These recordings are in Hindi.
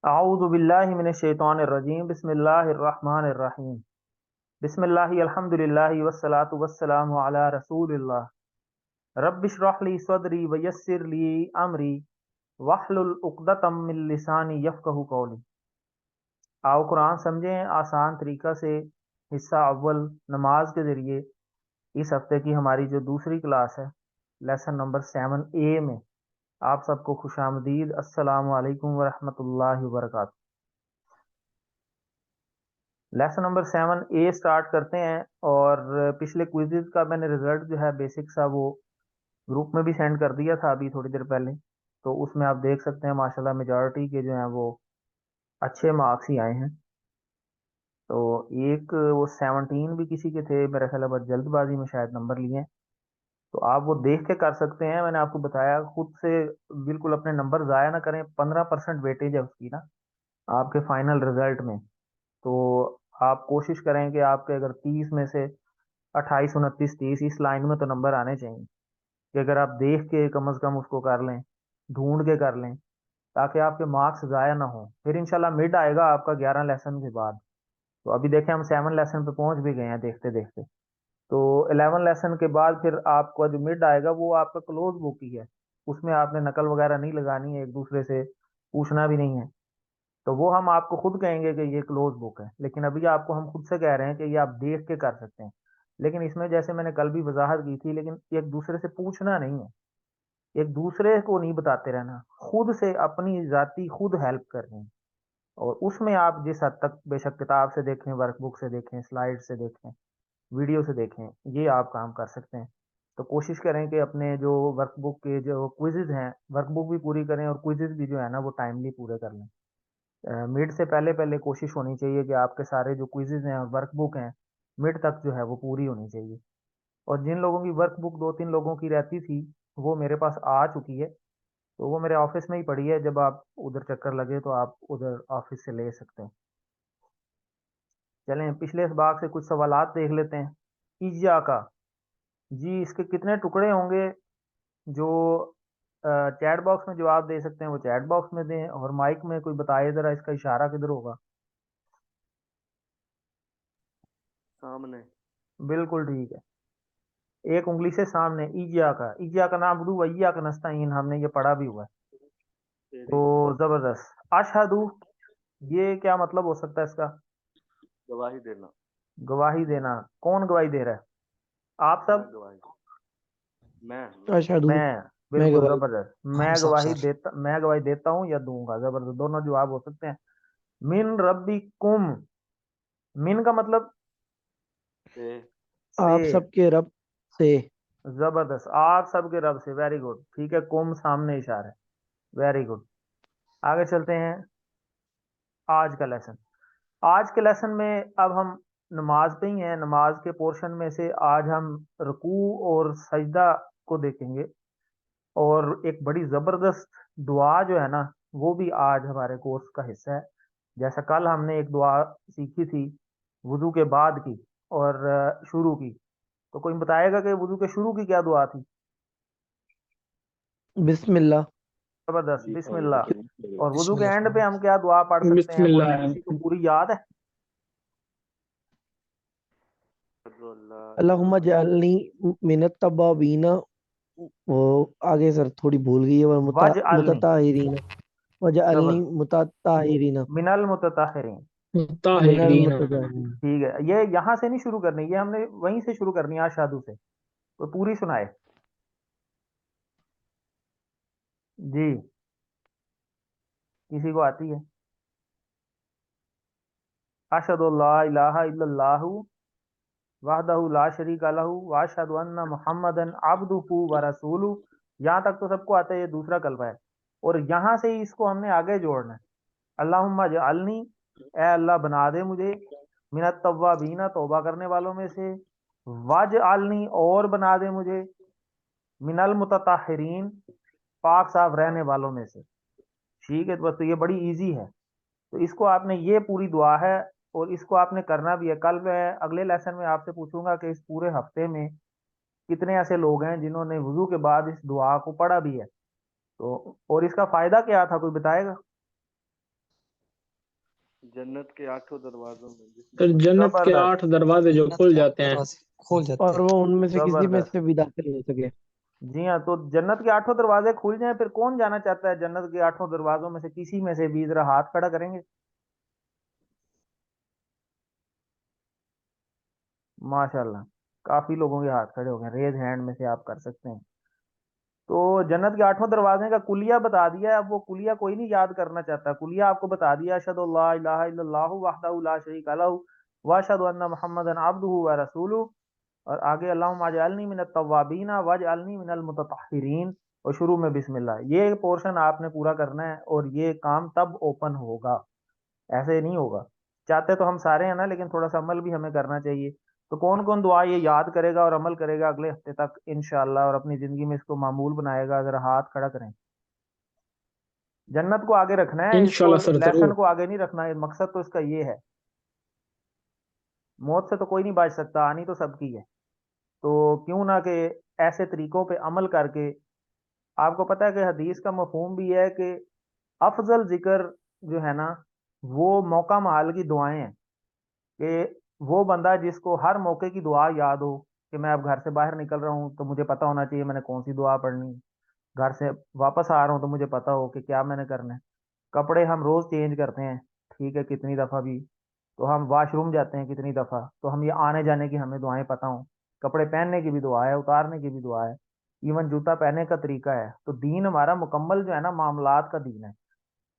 अऊज़ु बिल्लाहि मिनश शैतानिर रजीम बिस्मिल्लाहिर रहमानिर रहीम बिस्मिल्लाहि अल्हम्दुलिल्लाहि वस्सलातु वस्सलामु अला रसूलिल्लाह रब्बिश्रह ली सदरी व यस्सिर ली अमरी वहलुल उक़दतम मिन लिसानी यफ़क़हू क़ौली। आओ कुरान समझें आसान तरीका से। हिस्सा अव्वल नमाज के ज़रिए। इस हफ्ते की हमारी जो दूसरी क्लास है, लेसन नंबर 7A में आप सबको खुशामदीद। अस्सलामु अलैकुम वरहमतुल्लाहि वबरकातुहू। लेसन नंबर 7A स्टार्ट करते हैं। और पिछले क्विज़ का मैंने रिजल्ट जो है बेसिक सा वो ग्रुप में भी सेंड कर दिया था अभी थोड़ी देर पहले। तो उसमें आप देख सकते हैं माशाल्लाह मेजॉरिटी के जो हैं वो अच्छे मार्क्स ही आए हैं। तो एक वो 17 भी किसी के थे मेरा ख्याल है, बस जल्दबाजी में शायद नंबर लिए हैं। तो आप वो देख के कर सकते हैं। मैंने आपको बताया खुद से बिल्कुल अपने नंबर ज़ाया ना करें। 15% वेटेज है उसकी ना आपके फाइनल रिजल्ट में। तो आप कोशिश करें कि आपके अगर 30 में से 28, 29, 30 इस लाइन में तो नंबर आने चाहिए। कि अगर आप देख के कम से कम उसको कर लें, ढूंढ के कर लें, ताकि आपके मार्क्स ज़ाया ना हो। फिर इंशाल्लाह मिड आएगा आपका 11 लेसन के बाद। तो अभी देखें हम 7 लेसन पे पहुंच भी गए हैं देखते देखते। तो 11 लेसन के बाद फिर आपका जो मिड आएगा वो आपका क्लोज बुक ही है। उसमें आपने नकल वगैरह नहीं लगानी है, एक दूसरे से पूछना भी नहीं है। तो वो हम आपको खुद कहेंगे कि ये क्लोज बुक है, लेकिन अभी आपको हम खुद से कह रहे हैं कि ये आप देख के कर सकते हैं। लेकिन इसमें जैसे मैंने कल भी वजाहत की थी, लेकिन एक दूसरे से पूछना नहीं है, एक दूसरे को नहीं बताते रहना, खुद से अपनी जाती खुद हेल्प करनी है। और उसमें आप जिस हद तक बेशक किताब से देखें, वर्कबुक से देखें, स्लाइड से देखें, वीडियो से देखें, ये आप काम कर सकते हैं। तो कोशिश करें कि अपने जो वर्कबुक के जो क्विज़ेज़ हैं, वर्कबुक भी पूरी करें और क्विज़ेज़ भी जो है ना वो टाइमली पूरे कर लें। मिड से पहले पहले कोशिश होनी चाहिए कि आपके सारे जो क्विज़ेज़ हैं और वर्कबुक हैं, मिड तक जो है वो पूरी होनी चाहिए। और जिन लोगों की वर्कबुक 2-3 लोगों की रहती थी, वो मेरे पास आ चुकी है। तो वो मेरे ऑफिस में ही पड़ी है, जब आप उधर चक्कर लगे तो आप उधर ऑफिस से ले सकते हैं। चलें पिछले इस बाग से कुछ सवालात देख लेते हैं। इज्जा का जी, इसके कितने टुकड़े होंगे? जो चैट बॉक्स में जवाब दे सकते हैं वो चैट बॉक्स में दें, और माइक में कोई बताए जरा इसका इशारा किधर होगा। सामने। बिल्कुल ठीक है, एक उंगली से सामने। ईजा का नाम अब्दू वैया का नस्ताइन, हमने ये पढ़ा भी हुआ है। तो तेरी जबरदस्त। अशहदु, ये क्या मतलब हो सकता है इसका? गवाही देना। गवाही देना। कौन गवाही दे रहा है? आप मैं सब? गवाही। मैं। अशहदु। मैं। मैं बिल्कुल गवाही। जबरदस्त। हाँ साहब सर। मैं गवाही देता हूँ या दूंगा, जबरदस्त, दोनों जवाब हो सकते हैं। मिन रब्बी कुम, मिन का मतलब से। से। आप सबके रब से। जबरदस्त, आप सबके रब से, वेरी गुड। ठीक है, कुम सामने इशारा है, वेरी गुड। आगे चलते हैं। आज का लेसन, आज के लेसन में अब हम नमाज पे ही हैं। नमाज के पोर्शन में से आज हम रुकू और सजदा को देखेंगे। और एक बड़ी जबरदस्त दुआ जो है ना, वो भी आज हमारे कोर्स का हिस्सा है। जैसा कल हमने एक दुआ सीखी थी वुजू के बाद की, और शुरू की। तो कोई बताएगा कि वुजू के शुरू की क्या दुआ थी? बिस्मिल्लाह। जबरदस्त, जी बिस्मिल्लाह। और वुजू के बिस्मिल्लाह। एंड पे हम क्या दुआ पढ़ सकते हैं, कोई बिस्मिल्लाह। किसी को पूरी याद है? अल्लाहुम्मा जअलनी मिनत तब्बाबीना। वो आगे सर थोड़ी भूल गई है, वो वज अलनी मुतताहिरीना। वजअलनी जबर मुतताहिरीना। मिनल मुतताहिरीन। मिनल ताहिरीन। मुतताहिरीन। ठीक है, ये यहाँ से नहीं शुरू करनी, ये हमने वहीं से शुरू करनी है, आशादू से। तो पूरी सुनाए जी, किसी को आती है? अशहदु अल्ला इलाहा इल्लल्लाहु वहदहु ला शरीका लहू व अशहदु अन्ना मुहम्मदन अब्दुहु व रसूलुहु। यहाँ तक तो सबको आता है, ये दूसरा कलमा है। और यहाँ से ही इसको हमने आगे जोड़ना है। अल्लाहुम्मा जअलनी, ए अल्लाह बना दे मुझे, मिनत तव्वाबीना, तौबा करने वालों में से। वज अलनी, और बना दे मुझे, मिनल मुतताहिरीन, पाक साफ रहने वालों में से। ठीक है, तो बस तो ये बड़ी इजी है। तो इसको आपने, ये पूरी दुआ है और इसको आपने करना भी है। कल मैं अगले लेसन में आपसे पूछूंगा कि इस पूरे हफ्ते में कितने ऐसे लोग हैं जिन्होंने वुजू के बाद इस दुआ को पढ़ा भी है। तो और इसका फायदा क्या था, कोई बताएगा? जन्नत के 8 दरवाजों में जिसमें फिर जन्नत के जबरदस्त 8 दरवाजे जो जन्नत खुल के जाते हैं। दरवाजे खोल जाते और हैं। वो उनमें से किसी में जबरदस्त। से भी दाखिल हो सके। जी हाँ, तो जन्नत के 8 दरवाजे खुल जाएं, फिर कौन जाना चाहता है जन्नत के 8 दरवाजों में से किसी में से भी? जरा हाथ खड़ा करेंगे। माशाल्लाह, काफी लोगों के हाथ खड़े हो गए। रेज हैंड में से आप कर सकते हैं। तो जन्नत के 8 दरवाजे का कुलिया बता दिया। अब वो कुलिया कोई नहीं याद करना चाहता। कुलिया आपको बता दिया, अशहदु अल्ला इलाहा इल्लल्लाहु वहदहु ला शरीका लहु व अशहदु अन्ना मुहम्मदन अब्दुहु व रसूलुहु। और आगे अल्लाहुम्मा अजअलनी मिनत तव्वाबीन वजअलनी मिनल मुततहिरीन। और शुरू में बिस्मिल्लाह। ये पोर्शन आपने पूरा करना है और ये काम तब ओपन होगा, ऐसे नहीं होगा। चाहते तो हम सारे हैं ना, लेकिन थोड़ा सा अमल भी हमें करना चाहिए। तो कौन कौन दुआ ये याद करेगा और अमल करेगा अगले हफ्ते तक इंशाल्लाह, और अपनी जिंदगी में इसको मामूल बनाएगा? जरा हाथ खड़ा करें। जन्नत को आगे रखना है, इसको इंशाल्लाह सर लेसन जरूर। को आगे नहीं रखना है। मकसद तो इसका ये है। मौत से तो कोई नहीं बच सकता, आनी तो सबकी है। तो क्यों ना कि ऐसे तरीकों पे अमल करके, आपको पता है कि हदीस का मफहूम भी है कि अफजल जिक्र जो है ना, वो मौका माल की दुआएं हैं। कि वो बंदा जिसको हर मौके की दुआ याद हो, कि मैं अब घर से बाहर निकल रहा हूँ तो मुझे पता होना चाहिए मैंने कौन सी दुआ पढ़नी है। घर से वापस आ रहा हूँ तो मुझे पता हो कि क्या मैंने करना है। कपड़े हम रोज चेंज करते हैं, ठीक है, कितनी दफा भी। तो हम वॉशरूम जाते हैं कितनी दफा, तो हम ये आने जाने की हमें दुआएं पता हो। कपड़े पहनने की भी दुआ है, उतारने की भी दुआ है, इवन जूता पहनने का तरीका है। तो दीन हमारा मुकम्मल जो है ना, मामलात का दीन है।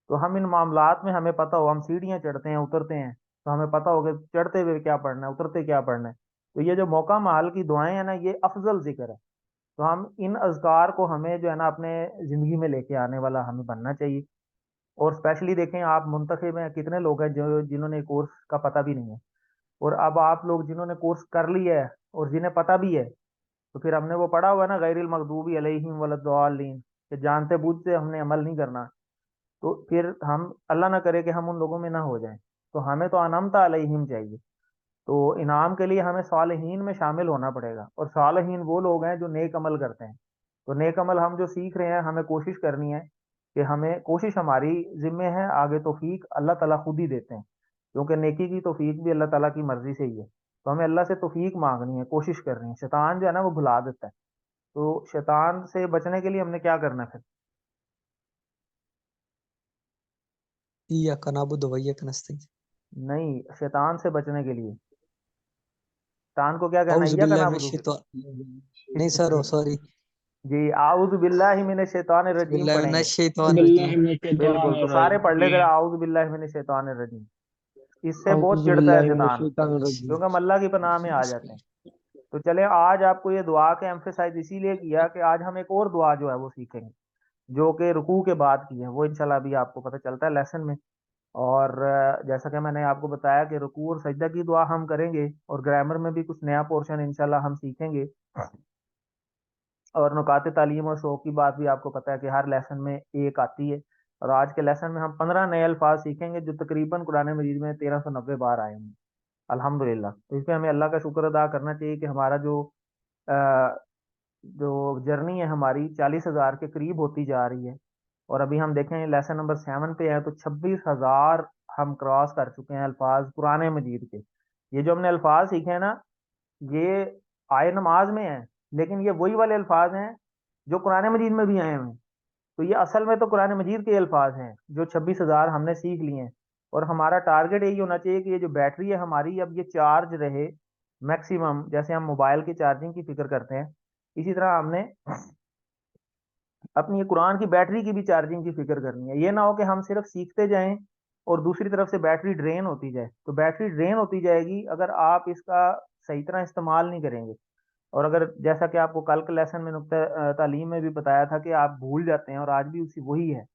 तो हम इन मामलात में हमें पता हो, हम सीढ़ियाँ चढ़ते हैं उतरते हैं, तो हमें पता हो कि चढ़ते हुए क्या पढ़ना है, उतरते क्या पढ़ना है। तो ये जो मौका माल की दुआएं हैं ना, ये अफजल जिक्र है। तो हम इन अजकार को हमें जो है ना अपने जिंदगी में लेके आने वाला हमें बनना चाहिए। और स्पेशली देखें, आप मुंतखब में कितने लोग हैं जो जिन्होंने कोर्स का पता भी नहीं है। और अब आप लोग जिन्होंने कोर्स कर लिया है और जिन्हें पता भी है, तो फिर हमने वो पढ़ा हुआ है ना, गैरिल मगदूबी अलैहिम वलद्दालिन, कि जानते बूझ से हमने अमल नहीं करना। तो फिर हम, अल्लाह ना करे कि हम उन लोगों में ना हो जाएं। तो हमें तो अनमता अलैहिम चाहिए। तो इनाम के लिए हमें सालिहीन में शामिल होना पड़ेगा। और सालिहीन वो लोग हैं जो नेक अमल करते हैं। तो नेक अमल हम जो सीख रहे हैं, हमें कोशिश करनी है कि हमें, कोशिश हमारी जिम्मे है, आगे तौफीक अल्लाह ताला खुद ही देते हैं। क्योंकि नेकी की तौफीक भी अल्लाह ताला की मर्जी से ही है। तो हमें अल्लाह से तौफीक मांगनी है, कोशिश करनी है। शैतान जो है ना, वो भुला देता है। तो शैतान से बचने के लिए हमने क्या करना है फिर? इय्याका नअबुदु व इय्याका नस्तईन। नहीं, शैतान से बचने के लिए शैतान को क्या कहना है? औज़ु इय्याका बिल्लाहि मिनश नअबुदु। शैतान, नहीं सर, सॉरी, जी, आउज़ बिल्लाहि मिनश शैतानिर रजीम बिल्लाहि पढ़ेंगे। मिनश शैतानिर बिल्लाहि रजीम। मिनश बिल्कुल, तो शैतानिर सारे पढ़ ले जरा, रजीम। आउज़ बिल्लाहि मिनश शैतानिर रजीम। इससे बहुत औज़ु चिढ़ता है बिल्लाहि मिनश शैतान, शैतानिर रजीम। क्योंकि हम अल्लाह की पनाह में आ जाते हैं। तो चले, आज आपको ये दुआ के एम्फेसाइज इसीलिए किया कि आज हम एक और दुआ जो है वो सीखेंगे, जो कि रुकू के बाद की है। वो इंशाल्लाह अभी आपको पता चलता है लेसन में। और जैसा कि मैंने आपको बताया कि रुकू और सजदा की दुआ हम करेंगे, और ग्रामर में भी कुछ नया पोर्शन इंशाल्लाह हम सीखेंगे। और नुकात तालीम और शौक की बात भी आपको पता है कि हर लेसन में एक आती है। और आज के लेसन में हम 15 नए अल्फाज सीखेंगे, जो तकरीबन कुरान मजीद में 1390 बार आए होंगे अल्हम्दुलिल्लाह। तो इसमें हमें अल्लाह का शुक्र अदा करना चाहिए कि हमारा अ, जो जर्नी है हमारी 40,000 के करीब होती जा रही है। और अभी हम देखें लेसन नंबर 7 पे है, तो 26,000 हम क्रॉस कर चुके हैं अल्फाज कुरान मजीद के। ये जो हमने अल्फाज सीखे हैं ना, ये आए नमाज में है, लेकिन ये वही वाले अल्फाज हैं जो कुरान मजीद में भी आए हुए हैं। तो ये असल में तो कुरान मजीद के अल्फाज हैं जो 26,000 हमने सीख लिए हैं। और हमारा टारगेट यही होना चाहिए कि ये जो बैटरी है हमारी, अब ये चार्ज रहे मैक्सिमम। जैसे हम मोबाइल की चार्जिंग की फिक्र करते हैं, इसी तरह हमने अपनी ये कुरान की बैटरी की भी चार्जिंग की फिक्र करनी है। ये ना हो कि हम सिर्फ सीखते जाएं और दूसरी तरफ से बैटरी ड्रेन होती जाए। तो बैटरी ड्रेन होती जाएगी अगर आप इसका सही तरह इस्तेमाल नहीं करेंगे। और अगर, जैसा कि आपको कल के लेसन में नुक्ता तालीम में भी बताया था, कि आप भूल जाते हैं, और आज भी उसी वही है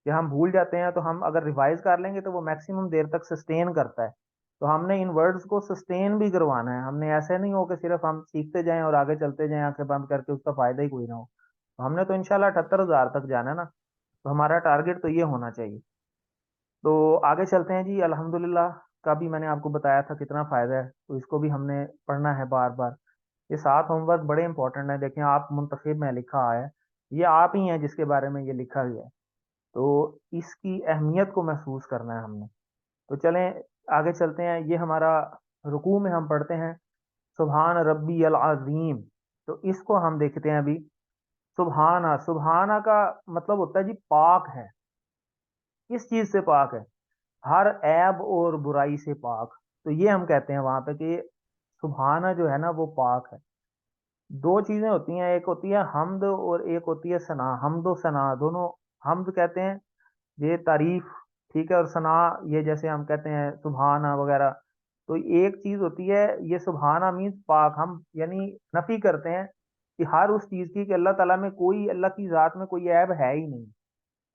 कि हम भूल जाते हैं। तो हम अगर रिवाइज कर लेंगे तो वो मैक्सिमम देर तक सस्टेन करता है। तो हमने इन वर्ड्स को सस्टेन भी करवाना है। हमने ऐसे नहीं हो कि सिर्फ हम सीखते जाएं और आगे चलते जाएं आंखें बंद करके, उसका फायदा ही कोई ना हो। तो हमने तो इंशाल्लाह 78,000 तक जाना है ना। तो हमारा टारगेट तो ये होना चाहिए। तो आगे चलते हैं जी। अल्हम्दुलिल्लाह का भी मैंने आपको बताया था कितना फायदा है, तो इसको भी हमने पढ़ना है बार बार। ये 7 होमवर्क बड़े इंपॉर्टेंट है। देखें, आप मुंतखब में लिखा है, ये आप ही हैं जिसके बारे में ये लिखा गया है। तो इसकी अहमियत को महसूस करना है हमने। तो चलें आगे चलते हैं। ये हमारा रुकू में हम पढ़ते हैं सुभान रब्बी अल अजीम। तो इसको हम देखते हैं अभी। सुभाना, सुभाना का मतलब होता है जी पाक है। किस चीज से पाक है? हर ऐब और बुराई से पाक। तो ये हम कहते हैं वहां पे कि सुभाना जो है ना वो पाक है। दो चीजें होती हैं, एक होती है हमद और एक होती है सना। हमद और सना दोनों। हमद कहते हैं ये तारीफ, ठीक है, और सना ये जैसे हम कहते हैं सुभाना वगैरह। तो एक चीज होती है ये सुभाना मीन्स पाक, हम यानी नफी करते हैं कि हर उस चीज की, कि अल्लाह ताला में कोई, अल्लाह की जात में कोई ऐब है ही नहीं,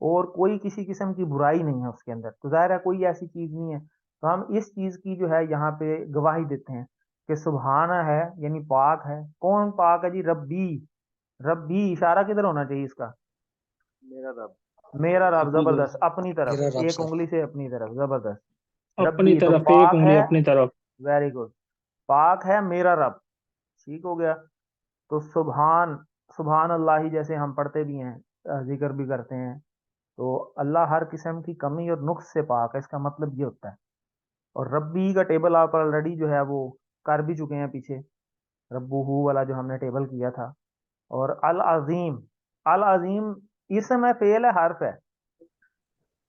और कोई किसी किस्म की बुराई नहीं है उसके अंदर। तो जाहिर है कोई ऐसी चीज नहीं है। तो हम इस चीज की जो है यहाँ पे गवाही देते हैं कि सुभाना है यानी पाक है। कौन पाक है जी? रब्बी। रब्बी इशारा किधर होना चाहिए इसका? मेरा रब। मेरा रब, अपनी तरफ जबरदस्त, अपनी मेरा तरफ, रब एक सर। उंगली से अपनी तरफ, जबरदस्त। अपनी रब्बी तो तरफ एक पाक उंगली है। अपनी तरफ। Very good. पाक है मेरा रब। ठीक हो गया। तो सुभान, सुभान अल्लाह ही जैसे हम पढ़ते भी हैं, जिक्र भी करते हैं। तो अल्लाह हर किस्म की कमी और नुक्स से पाक है, इसका मतलब ये होता है। और रब्बी का टेबल आप ऑलरेडी जो है वो कर भी चुके हैं पीछे, रब्बूहू वाला जो हमने टेबल किया था। और अल अजीम, अल अजीम इसम है, फेल है, हर्फ है?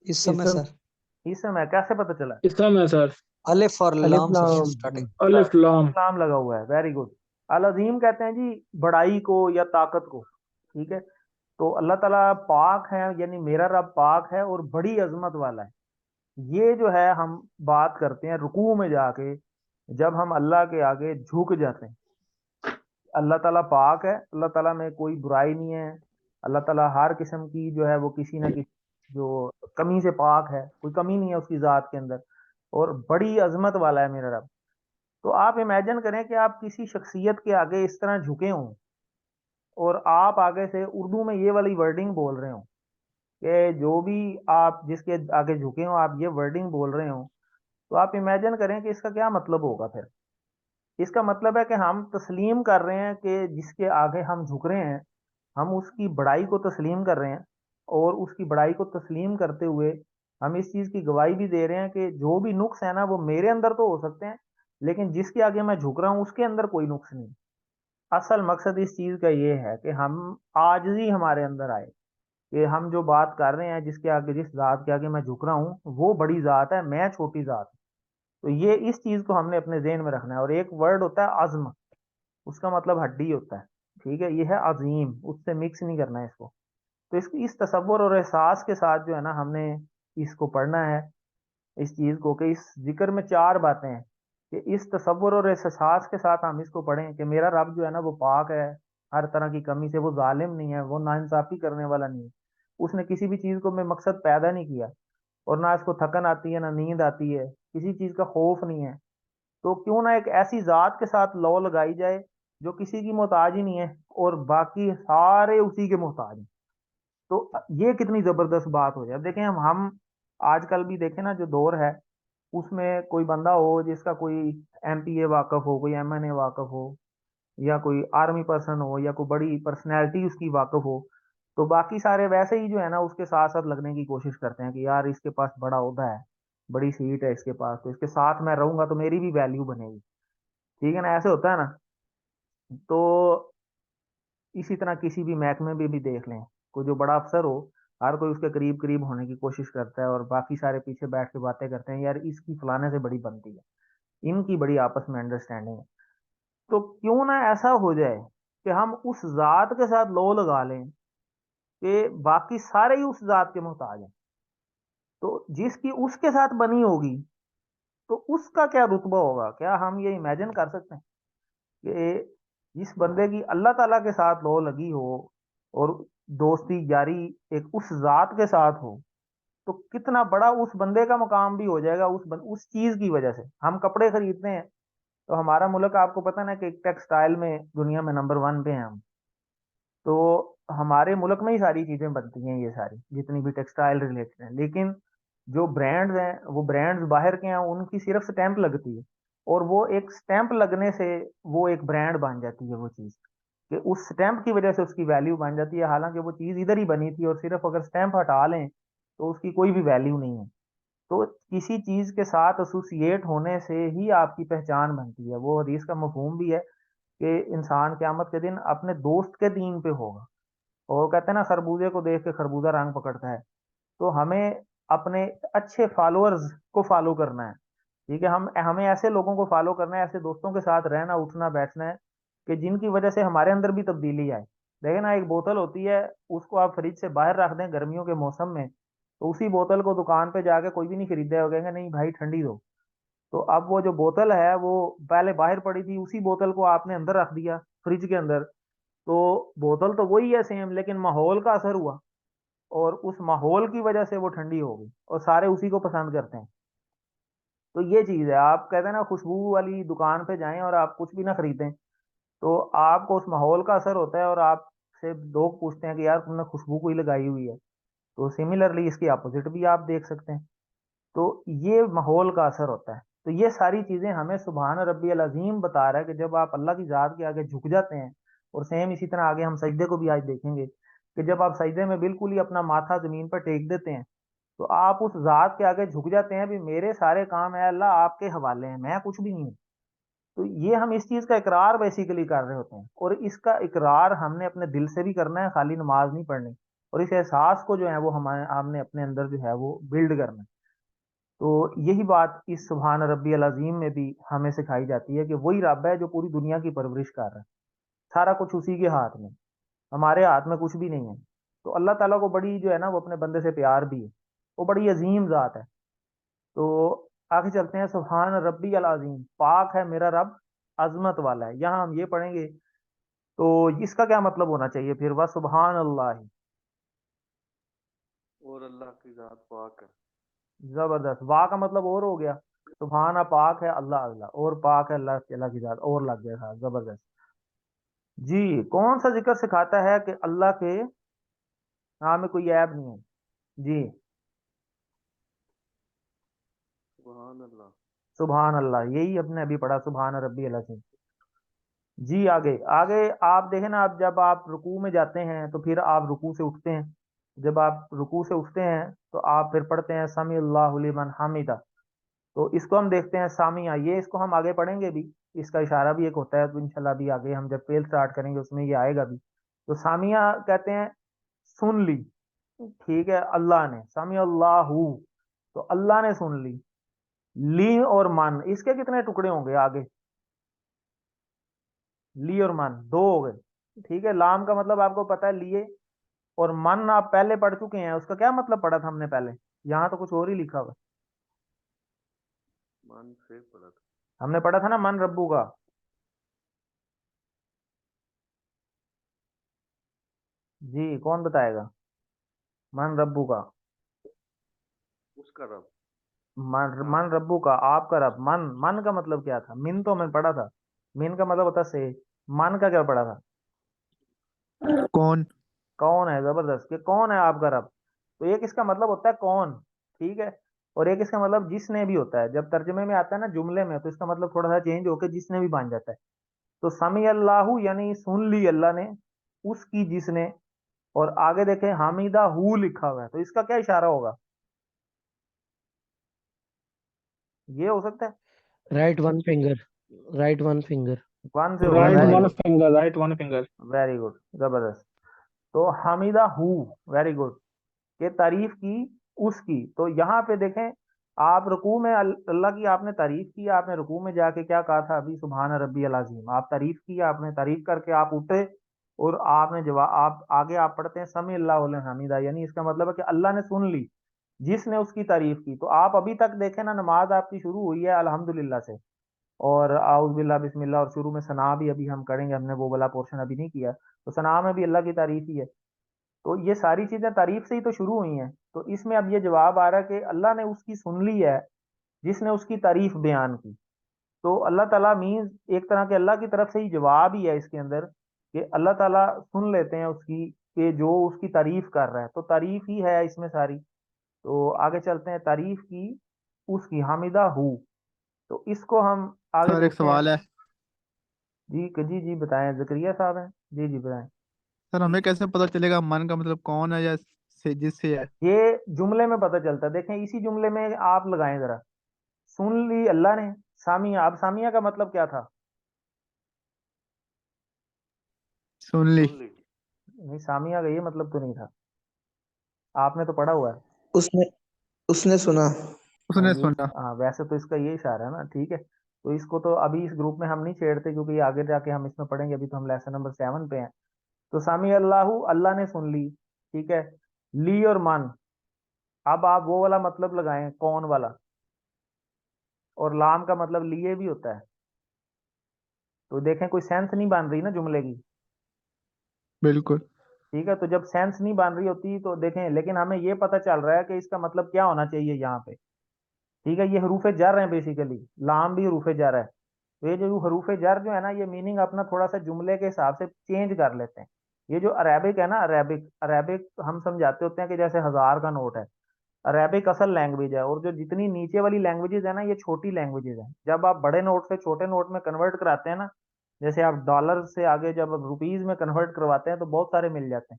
इस समय इसम सर इसम है, कैसे पता चला? इसम है सर। अलिफ और अलिफ लाम सर लाम। स्टार्टिंग। अलिफ लाम। नाम लगा हुआ है, वेरी गुड। अल अजीम कहते हैं जी बड़ाई को या ताकत को। ठीक है। तो अल्लाह ताला पाक है, यानी मेरा रब पाक है और बड़ी अजमत वाला है। ये जो है हम बात करते हैं रुकू में जाके, जब हम अल्लाह के आगे झुक जाते हैं। अल्लाह ताला पाक है, अल्लाह ताला में कोई बुराई नहीं है। अल्लाह ताला हर किस्म की जो है वो किसी ना किसी जो कमी से पाक है, कोई कमी नहीं है उसकी जात के अंदर। और बड़ी अजमत वाला है मेरा रब। तो आप इमेजिन करें कि आप किसी शख्सियत के आगे इस तरह झुके हों, और आप आगे से उर्दू में ये वाली वर्डिंग बोल रहे हो, कि जो भी आप जिसके आगे झुके हो आप ये वर्डिंग बोल रहे हो। तो आप इमेजिन करें कि इसका क्या मतलब होगा फिर। इसका मतलब है कि हम तस्लीम कर रहे हैं कि जिसके आगे हम झुक रहे हैं, हम उसकी बड़ाई को तस्लीम कर रहे हैं। और उसकी बड़ाई को तस्लीम करते हुए हम इस चीज की गवाही भी दे रहे हैं कि जो भी नुक्स है ना वो मेरे अंदर तो हो सकते हैं, लेकिन जिसके आगे मैं झुक रहा हूँ उसके अंदर कोई नुक्स नहीं। असल मकसद इस चीज का ये है कि हम आजिज़ी हमारे अंदर आए, कि हम जो बात कर रहे हैं, जिसके आगे, जिस जात के आगे मैं झुक रहा हूँ वो बड़ी जात है, मैं छोटी जात हूँ। तो ये इस चीज को हमने अपने जेहन में रखना है। और एक वर्ड होता है अज़्म, उसका मतलब हड्डी होता है। ठीक है, ये है अजीम, उससे मिक्स नहीं करना है इसको। तो इस तसव्वुर और एहसास के साथ जो है ना हमने इसको पढ़ना है, इस चीज को, कि इस जिक्र में चार बातें हैं, कि इस तसव्वुर और एहसास के साथ हम इसको पढ़ें कि मेरा रब जो है ना वो पाक है हर तरह की कमी से, वो जालिम नहीं है, वो नाइंसाफी करने वाला नहीं है। उसने किसी भी चीज को में मकसद पैदा नहीं किया, और ना इसको थकन आती है ना नींद आती है, किसी चीज का खौफ नहीं है। तो क्यों ना एक ऐसी जात के साथ लौ लगाई जाए जो किसी की मोहताज ही नहीं है, और बाकी सारे उसी के मोहताज हैं। तो ये कितनी जबरदस्त बात हो जाए। अब देखें, हम आजकल भी देखें ना, जो दौर है उसमें कोई बंदा हो जिसका कोई एमपीए वाकफ हो, कोई एमएनए वाकफ हो, या कोई आर्मी पर्सन हो, या कोई बड़ी पर्सनैलिटी उसकी वाकफ हो, तो बाकी सारे वैसे ही जो है ना उसके साथ साथ लगने की कोशिश करते हैं कि यार इसके पास बड़ा ओहदा है, बड़ी सीट है इसके पास, तो इसके साथ मैं रहूंगा तो मेरी भी वैल्यू बनेगी। ठीक है ना, ऐसे होता है ना। तो इसी तरह किसी भी महकमे में भी देख लें, कोई जो बड़ा अफसर हो, हर कोई उसके करीब करीब होने की कोशिश करता है, और बाकी सारे पीछे बैठ के बातें करते हैं, यार इसकी फलाने से बड़ी बनती है, इनकी बड़ी आपस में अंडरस्टैंडिंग है। तो क्यों ना ऐसा हो जाए कि हम उस जात के साथ लो लगा लें कि बाकी सारे ही उस जात के मोहताज हैं। तो जिसकी उसके साथ बनी होगी तो उसका क्या रुतबा होगा? क्या हम ये इमेजिन कर सकते हैं कि जिस बंदे की अल्लाह ताला के साथ लो लगी हो, और दोस्ती यारी एक उस जात के साथ हो, तो कितना बड़ा उस बंदे का मकाम भी हो जाएगा उस चीज की वजह से। हम कपड़े खरीदते हैं, तो हमारा मुल्क आपको पता है ना कि टेक्सटाइल में दुनिया में नंबर वन पे हैं हम। तो हमारे मुल्क में ही सारी चीजें बनती हैं, ये सारी जितनी भी टेक्सटाइल रिलेटेड हैं। लेकिन जो ब्रांड्स हैं वो ब्रांड्स बाहर के हैं, उनकी सिर्फ स्टैंप लगती है, और वो एक स्टैंप लगने से वो एक ब्रांड बन जाती है वो चीज, कि उस स्टैंप की वजह से उसकी वैल्यू बन जाती है, हालांकि वो चीज इधर ही बनी थी, और सिर्फ अगर स्टैंप हटा लें तो उसकी कोई भी वैल्यू नहीं है। तो किसी चीज के साथ एसोसिएट होने से ही आपकी पहचान बनती है। वो हदीस का मफहूम भी है कि इंसान क़यामत के दिन अपने दोस्त के दीन पे होगा। और कहते हैं ना, खरबूजे को देख के खरबूजा रंग पकड़ता है। तो हमें अपने अच्छे फॉलोअर्स को फॉलो करना है। ठीक है, हम हमें ऐसे लोगों को फॉलो करना है, ऐसे दोस्तों के साथ रहना उठना बैठना है कि जिनकी वजह से हमारे अंदर भी तब्दीली आए। देखें ना, एक बोतल होती है, उसको आप फ्रिज से बाहर रख दें गर्मियों के मौसम में, तो उसी बोतल को दुकान पे जाके कोई भी नहीं खरीदेगा, कहेंगे नहीं भाई ठंडी दो। तो अब वो जो बोतल है वो पहले बाहर पड़ी थी, उसी बोतल को आपने अंदर रख दिया फ्रिज के अंदर, तो बोतल तो वही है सेम, लेकिन माहौल का असर हुआ और उस माहौल की वजह से वो ठंडी हो गई और सारे उसी को पसंद करते हैं। तो ये चीज है, आप कहते हैं ना खुशबू वाली दुकान पे जाएं और आप कुछ भी ना खरीदें, तो आपको उस माहौल का असर होता है और आपसे लोग पूछते हैं कि यार तुमने खुशबू कोई लगाई हुई है। तो सिमिलरली इसकी अपोजिट भी आप देख सकते हैं। तो ये माहौल का असर होता है। तो ये सारी चीजें हमें सुभान रब्बियल अजीम बता रहा है कि जब आप अल्लाह की जात के आगे झुक जाते हैं, और सेम इसी तरह आगे हम सजदे को भी आज देखेंगे कि जब आप सजदे में बिल्कुल ही अपना माथा जमीन पर टेक देते हैं, तो आप उस जात के आगे झुक जाते हैं भी मेरे सारे काम है अल्लाह आपके हवाले हैं, मैं कुछ भी नहीं हूँ। तो ये हम इस चीज का इकरार बेसिकली कर रहे होते हैं, और इसका इकरार हमने अपने दिल से भी करना है, खाली नमाज नहीं पढ़नी। और इस एहसास को जो है वो हमारे हमने अपने अंदर जो है वो बिल्ड करना है। तो यही बात इस सुभान रब्बी अल अजीम में भी हमें सिखाई जाती है कि वही रब है जो पूरी दुनिया की परवरिश कर रहा है, सारा कुछ उसी के हाथ में, हमारे हाथ में कुछ भी नहीं है। तो अल्लाह ताला को बड़ी जो है ना वो अपने बंदे से प्यार भी है, वो बड़ी अजीम जात है। तो आगे चलते हैं, सुभान रब्बी अल अजीम, पाक है मेरा रब, अजमत वाला है। यहाँ हम ये पढ़ेंगे, तो इसका क्या मतलब होना चाहिए फिर, वह सुभान अल्लाह। और अल्लाह की जात पाक है। जबरदस्त, वाह का मतलब और हो गया, सुभान पाक है अल्लाह, अल्लाह और पाक है अल्लाह, अल्लाह की जात और लग गया था। जबरदस्त जी। कौन सा जिक्र सिखाता है कि अल्लाह के नाम में कोई ऐब नहीं है? जी, सुभान अल्लाह। सुभान अल्लाह, यही अपने अभी पढ़ा, सुभान रब्बी अल अज़ीम। जी, आगे आगे आप देखें ना, आप जब आप रुकू में जाते हैं तो फिर आप रुकू से उठते हैं। जब आप रुकू से उठते हैं तो आप फिर पढ़ते हैं समी अल्लाहु लिमन हमिदा। तो इसको हम देखते हैं सामिया, ये इसको हम आगे पढ़ेंगे भी, इसका इशारा भी एक होता है, तो इंशाल्लाह भी आगे हम जब फेल स्टार्ट करेंगे उसमें ये आएगा भी। तो सामिया कहते हैं सुन ली। ठीक है, अल्लाह ने सामी अल्लाहू, तो अल्लाह ने सुन ली। ली और मन, इसके कितने टुकड़े होंगे आगे? ली और मन दो हो गए। ठीक है, लाम का मतलब आपको पता है लिए, और मन आप पहले पढ़ चुके हैं, उसका क्या मतलब पढ़ा था हमने पहले? यहाँ तो कुछ और ही लिखा हुआ है। मन से पढ़ा था। हमने पढ़ा था ना मन रब्बू का। जी, कौन बताएगा? मन रब्बू का, उसका रब। मन हाँ। मन रब्बू का, आपका रब। मन मन का मतलब क्या था? मिन तो मैंने पढ़ा था, मिन का मतलब होता है से। मन का क्या पढ़ा था? कौन। कौन है, जबरदस्त, कि कौन है आपका रब। तो एक इसका मतलब होता है कौन, ठीक है, और एक इसका मतलब जिसने भी होता है। जब तर्जुमे में आता है ना जुमले में, तो इसका मतलब थोड़ा सा चेंज होकर जिसने भी बन जाता है। तो समी अल्लाहू यानी सुन ली अल्लाह ने, उसकी जिसने। और आगे देखें हामिदा हु लिखा हुआ है, तो इसका क्या इशारा होगा? ये हो सकता है right one finger, right one finger, one से होगा, one right very one hand. Good, finger, right one finger. Very good, जबरदस्त। तो हमीदा हु, वेरी गुड, के तारीफ की उसकी। तो यहाँ पे देखें, आप रुकू में अल्लाह की आपने तारीफ की, आपने रुकू में जाके क्या कहा था अभी? सुभान रब्बी अल अज़ीम, आप तारीफ की, आपने तारीफ करके आप उठे, और आपने जवाब आप आगे आप पढ़ते हैं समी अल्लाहु लिमन हमीदा, यानी इसका मतलब है कि अल्लाह ने सुन ली जिसने उसकी तारीफ की। तो आप अभी तक देखें ना, नमाज आपकी शुरू हुई है अल्हम्दुलिल्लाह से, और आउज़ बिल्लाह बिस्मिल्लाह, और शुरू में सना भी अभी हम करेंगे, हमने वो वाला पोर्शन अभी नहीं किया। तो सना में भी अल्लाह की तारीफ ही है। तो ये सारी चीजें तारीफ से ही तो शुरू हुई हैं। तो इसमें अब ये जवाब आ रहा है कि अल्लाह ने उसकी सुन ली है जिसने उसकी तारीफ बयान की। तो अल्लाह ताला मीन्स एक तरह के अल्लाह की तरफ से ही जवाब ही है इसके अंदर, कि अल्लाह ताला सुन लेते हैं उसकी, कि जो उसकी तारीफ कर रहा है, तो तारीफ ही है इसमें सारी। तो आगे चलते हैं, तारीफ की उसकी, हामिदा हु। तो इसको हम आगे सर एक देखते हैं। सवाल है। जी जी जी बताएं, जकरिया साहब हैं, जी जी बताएं। सर हमें कैसे पता चलेगा मन का मतलब कौन है या जिससे है। ये जुमले में पता चलता है। देखें इसी जुमले में आप लगाएं जरा, सुन ली अल्लाह ने सामिया। अब सामिया का मतलब क्या था? सुन ली। सुन ली। नहीं, सामिया का ये मतलब तो नहीं था, आपने तो पढ़ा हुआ है। उसने उसने सुना। हाँ उसने ये, सुना। हाँ वैसे तो इसका ये इशारा है ना, ठीक है। तो इसको तो अभी इस ग्रुप में हम नहीं छेड़ते, क्योंकि ये आगे जाके हम इसमें पढ़ेंगे। अभी तो हम लेसन नंबर 7 पे हैं। तो सामी अल्लाहू, अल्लाह ने सुन ली, ठीक है। ली और मन, अब आप वो वाला मतलब लगाएं, कौन वाला। और लाम का मतलब लिए भी होता है। तो देखें कोई सेंस नहीं बन रही ना जुमले की, बिल्कुल। ठीक है। तो जब सेंस नहीं बन रही होती तो देखें, लेकिन हमें ये पता चल रहा है कि इसका मतलब क्या होना चाहिए यहाँ पे, ठीक है। ये हरूफे जर हैं बेसिकली, लाम भी हरूफे जर है। तो ये जो हरूफे जर जो है ना, ये मीनिंग अपना थोड़ा सा जुमले के हिसाब से चेंज कर लेते हैं। ये जो अरेबिक है ना, अरेबिक अरेबिक हम समझाते होते हैं कि जैसे 1000 का नोट है। अरेबिक असल लैंग्वेज है, और जो जितनी नीचे वाली लैंग्वेजेस है ना, ये छोटी लैंग्वेजेस हैं। जब आप बड़े नोट से छोटे नोट में कन्वर्ट कराते हैं ना, जैसे आप डॉलर से आगे जब रुपीज में कन्वर्ट करवाते हैं तो बहुत सारे मिल जाते हैं,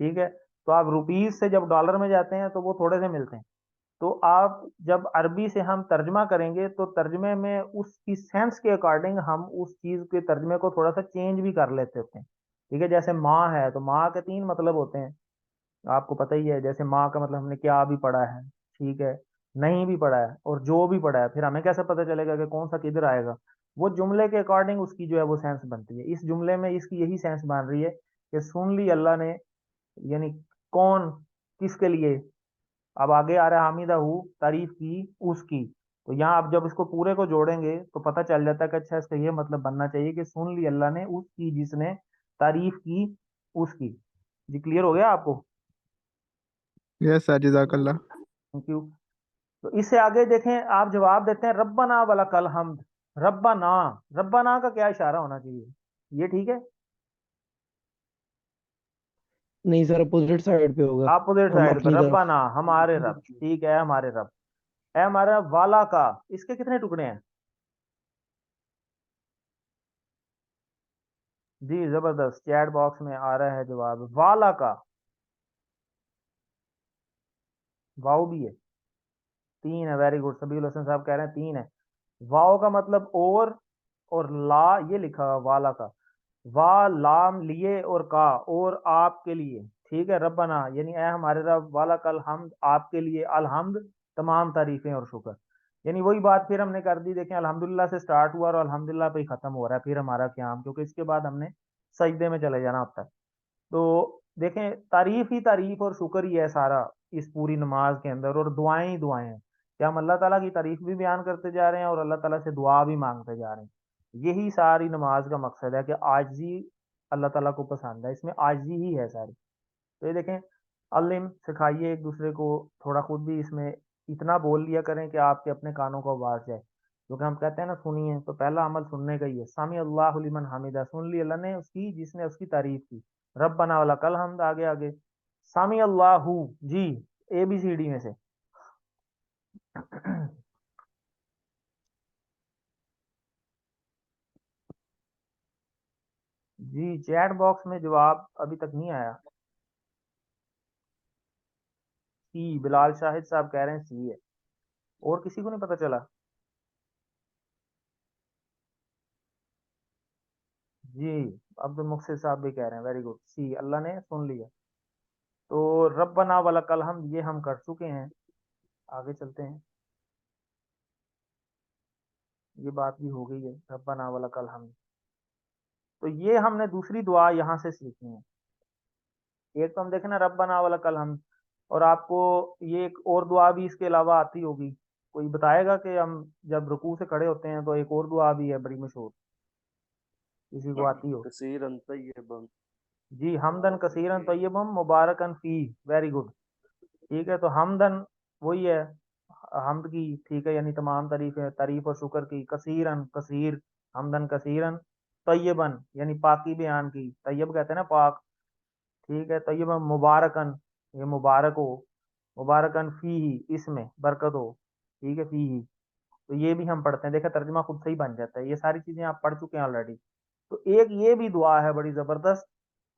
ठीक है। तो आप रुपीज से जब डॉलर में जाते हैं तो वो थोड़े से मिलते हैं। तो आप जब अरबी से हम तर्जमा करेंगे तो तर्जमे में उसकी सेंस के अकॉर्डिंग हम उस चीज के तर्जमे को थोड़ा सा चेंज भी कर लेते होते हैं, ठीक है। जैसे माँ है, तो माँ के 3 मतलब होते हैं, आपको पता ही है। जैसे माँ का मतलब हमने क्या भी पढ़ा है, ठीक है, नहीं भी पढ़ा है, और जो भी पढ़ा है। फिर हमें कैसे पता चलेगा कि कौन सा किधर आएगा? वो जुमले के अकॉर्डिंग उसकी जो है वो सेंस बनती है। इस जुमले में इसकी यही सेंस बन रही है कि सुन ली अल्लाह ने, यानी कौन, किसके लिए। अब आगे आ रहा है हामिदा हु, तारीफ की उसकी। तो यहाँ आप जब इसको पूरे को जोड़ेंगे तो पता चल जाता है कि अच्छा इसका ये मतलब बनना चाहिए कि सुन ली अल्लाह ने उसकी जिसने तारीफ की उसकी। जी क्लियर हो गया आपको? यस सर, जजाकल्ला। Thank you. तो इससे आगे देखें, आप जवाब देते हैं रब्बना वाला कल हमद। रब्बना, रब्बना का क्या इशारा होना चाहिए? ये ठीक है? नहीं सर, अपोजिट साइड पे होगा। अपोजिट हम साइड पर, अपनी तरफ। रब्बना हमारे रब, ठीक है, हमारे रब। है हमारा वाला का, इसके कितने टुकड़े हैं? जी जबरदस्त, चैट बॉक्स में आ रहा है जवाब वाला का। वाओ भी है, 3 है, वेरी गुड। सभी हसन साहब कह रहे हैं 3 है। वाओ का मतलब और ला ये लिखा हुआ वाला का। वा लाम लिए और का, और आपके लिए, ठीक है। रब्बना यानी ऐ हमारे रब, वाला कल हमद, आपके लिए अलहम्द, तमाम तारीफें और शुक्र। यानी वही बात फिर हमने कर दी। देखें अल्हम्दुलिल्लाह से स्टार्ट हुआ और अल्हम्दुलिल्लाह पे ही खत्म हो रहा है फिर हमारा क्याम, क्योंकि इसके बाद हमने सजदे में चले जाना होता है। तो देखें तारीफ ही तारीफ और शुक्र ही है सारा इस पूरी नमाज के अंदर, और दुआएं ही दुआएं हैं कि हम अल्लाह ताला की तारीफ भी बयान करते जा रहे हैं और अल्लाह ताला से दुआ भी मांगते जा रहे हैं। यही सारी नमाज का मकसद है कि आजी अल्लाह ताला को पसंद है, इसमें आजी ही है सारी। तो ये देखें, अलिम सिखाइए एक दूसरे को, थोड़ा खुद भी इसमें इतना बोल लिया करें कि आपके अपने कानों को आवाज जाए। क्योंकि हम कहते हैं ना सुनिए, तो पहला अमल सुनने का ही है। सामी अल्लाह लिमन हामिदा, सुन ली अल्लाह ने उसकी जिसने उसकी तारीफ की। रब्बना वाला कल हम आगे आगे। सामी अल्लाहू, जी ABCD में से। जी चैट बॉक्स में जवाब अभी तक नहीं आया। सी, बिलाल शाहिद साहब कह रहे हैं सी है। और किसी को नहीं पता चला? जी अब्दुल मुक्सिर साहब भी कह रहे हैं, वेरी गुड, सी अल्लाह ने सुन लिया। तो रब्बना वाला कल हम ये हम कर चुके हैं। आगे चलते हैं, ये बात भी हो गई है रब्बना वाला कल हम। तो ये हमने दूसरी दुआ यहाँ से सीखनी है। एक तो हम देखें ना रब्बना वाला कल हम, और आपको ये एक और दुआ भी इसके अलावा आती होगी। कोई बताएगा कि हम जब रुकू से खड़े होते हैं तो एक और दुआ भी है बड़ी मशहूर, किसी को आती हो? कसीर तय्यबन। जी हमदन कसीरन तय्यबम मुबारकन फी, वेरी गुड, ठीक है। तो हमदन वही है, हमद की, ठीक है, यानी तमाम तारीफें, तारीफ और शुक्र की। कसीरन कसीर, हमदन कसीरन। तय्यबन यानी पाकी बयान की, तय्यब कहते हैं ना पाक, ठीक है। तय्यबन मुबारकन, ये मुबारक हो। मुबारकन फी ही, इसमें बरकत हो, ठीक है, फी ही। तो ये भी हम पढ़ते हैं, देखा तर्जुमा खुद से ही बन जाता है। ये सारी चीजें आप पढ़ चुके हैं ऑलरेडी। तो एक ये भी दुआ है बड़ी जबरदस्त,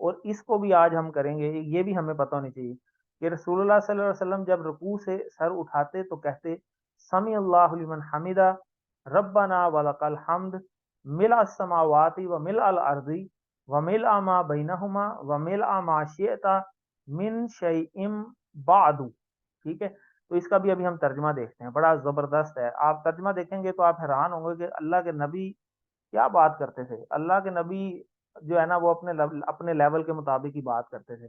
और इसको भी आज हम करेंगे। ये भी हमें पता होनी चाहिए कि रसूलुल्लाह सल्लल्लाहु अलैहि वसल्लम जब रुकू से सर उठाते तो कहते समी अल्लाहु लिमन हमिदा रब्बना वलकल हम्द मिल समावाति व मिल अल अर्दी व मिल मा बैनहुमा व मिल मा शिअता मिन शैइम बादू। ठीक है, तो इसका भी अभी हम तर्जमा देखते हैं, बड़ा जबरदस्त है। आप तर्जमा देखेंगे तो आप हैरान होंगे कि अल्लाह के नबी क्या बात करते थे। अल्लाह के नबी जो है ना वो अपने लेवल के मुताबिक ही बात करते थे।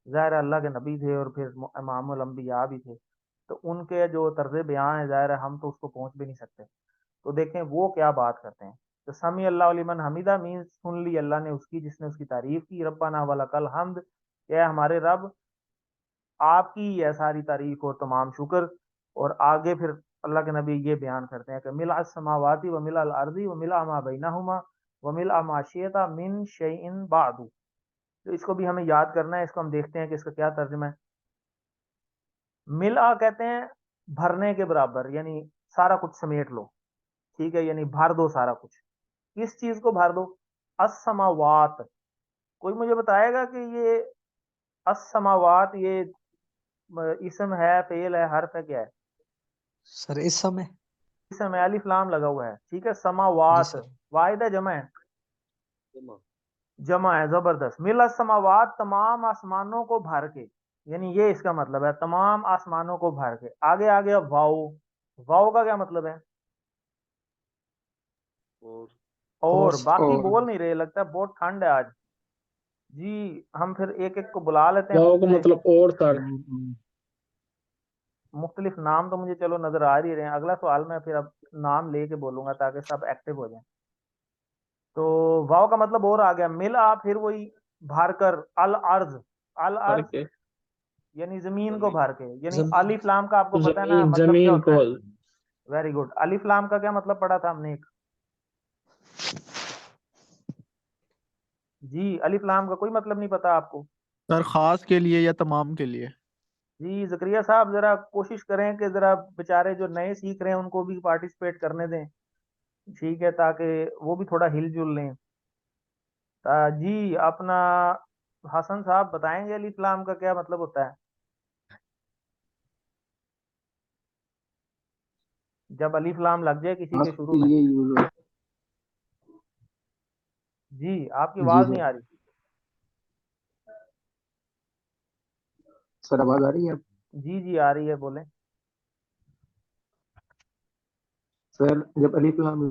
ज़ाहिर है अल्लाह के नबी थे और फिर इमामुल अंबिया भी थे, तो उनके जो तर्ज बयान है ज़ाहिर है हम तो उसको पहुंच भी नहीं सकते। तो देखें वो क्या बात करते हैं। तो समी अल्लाह लिमन हमीदा मीन सुन ली अल्लाह ने उसकी जिसने उसकी तारीफ की, रब्बाना वलकल हम्द, क्या हमारे रब आपकी है सारी तारीफ और तमाम शुक्र। और आगे फिर अल्लाह के नबी ये बयान करते हैं कि मिला समावाती व मिला अर्दी व मिला मा बैनहुमा व मिला माशियता मिन शैइन बादू। तो इसको भी हमें याद करना है, इसको हम देखते हैं कि इसका क्या तर्जुमा है। मिला कहते हैं भरने के बराबर, यानी सारा कुछ समेट लो। ठीक है, यानी भर दो सारा कुछ। किस चीज को भर दो? असमावात। कोई मुझे बताएगा कि ये असमावात ये इसम है, फेल है, हर्फ है, क्या है? सर इस समय। इसम है, अलिफ लाम लगा हुआ है। ठीक है, जी समावात सर। वाहिद है, जमा है? जमा। जमा है, जबरदस्त। मिला समावात तमाम आसमानों को भर के, यानी ये इसका मतलब है तमाम आसमानों को भर के। आगे आ गया वाओ। वाओ का क्या मतलब है? और और बाकी और बोल नहीं रहे, लगता है बहुत ठंड है आज। जी, हम फिर एक एक को बुला लेते हैं वाओ खुद का से। मतलब और सर। मुख्तलिफ नाम तो मुझे चलो नजर आ ही रहे हैं। अगला सवाल मैं फिर अब नाम लेके बोलूंगा ताकि सब एक्टिव हो जाए। तो वाव का मतलब और आ गया। मिला फिर वही भर कर, अल अर्ज। अल अर्ज करके यानी जमीन को जमीन। भर के, यानी जमीन। अलिफ लाम का आपको पता है ना जमीन मतलब क्या जमीन होता को। है? Very good. अलिफ लाम का क्या मतलब पढ़ा था हमने एक? जी, अलिफ लाम का कोई मतलब नहीं पता आपको? सर खास के लिए या तमाम के लिए? जी जकरिया साहब, जरा कोशिश करें कि जरा बेचारे जो नए सीख रहे हैं उनको भी पार्टिसिपेट करने दें। ठीक है, ताकि वो भी थोड़ा हिल जुल लें। जी अपना हसन साहब बताएंगे अलिफ लाम का क्या मतलब होता है? जब अलिफ लाम लग जाए किसी के शुरू में। ये यूज हो। जी आपकी जी आवाज नहीं सर। आ रही। सर आवाज आ रही है? जी जी आ रही है, बोलें। सर जब अलिफ लाम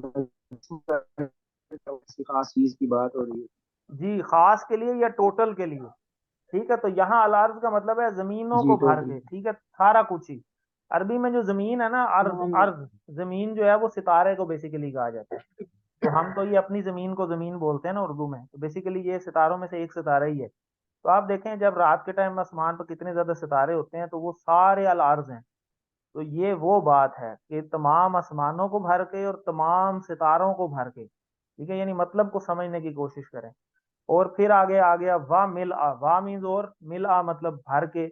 किसी खास चीज की बात हो रही है। जी खास के लिए या टोटल के लिए? ठीक है, तो यहाँ अलार्ज का मतलब है जमीनों जी को भर टोटल। के। ठीक है, सारा कुछ ही। अरबी में जो जमीन है ना, अर्ज तमाम। अर्ज, जमीन जो है वो सितारे को बेसिकली कहा जाता है। तो हम तो ये अपनी जमीन को जमीन बोलते हैं ना उर्दू में, तो बेसिकली ये सितारों में से एक सितारा ही है। तो आप देखें जब रात के टाइम आसमान पर कितने ज्यादा सितारे होते हैं, तो वो सारे अल अर्ज हैं। तो ये वो बात है कि तमाम आसमानों को भर के और तमाम सितारों को भर के। ठीक है, यानी मतलब को समझने की कोशिश करें। और फिर आगे आ गया वा मिल आ। वा मीन्स और, मिल आ मतलब भर के।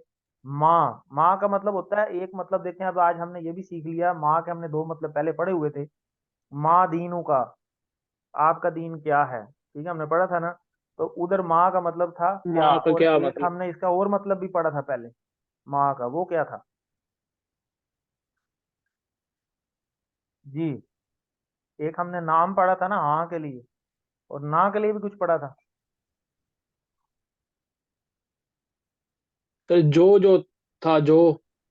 माँ, माँ का मतलब होता है एक मतलब देखें, अब आज हमने ये भी सीख लिया, माँ के हमने दो मतलब पहले पढ़े हुए थे। माँ दीनू का, आपका दीन क्या है। ठीक है, हमने पढ़ा था ना। तो उधर माँ का मतलब था क्या, माँ का और क्या एक मतलब? हमने इसका और मतलब भी पढ़ा था पहले। माँ का वो क्या था? जी, एक हमने नाम पढ़ा था ना हाँ के लिए, और ना के लिए भी कुछ पढ़ा था। तो जो था जो।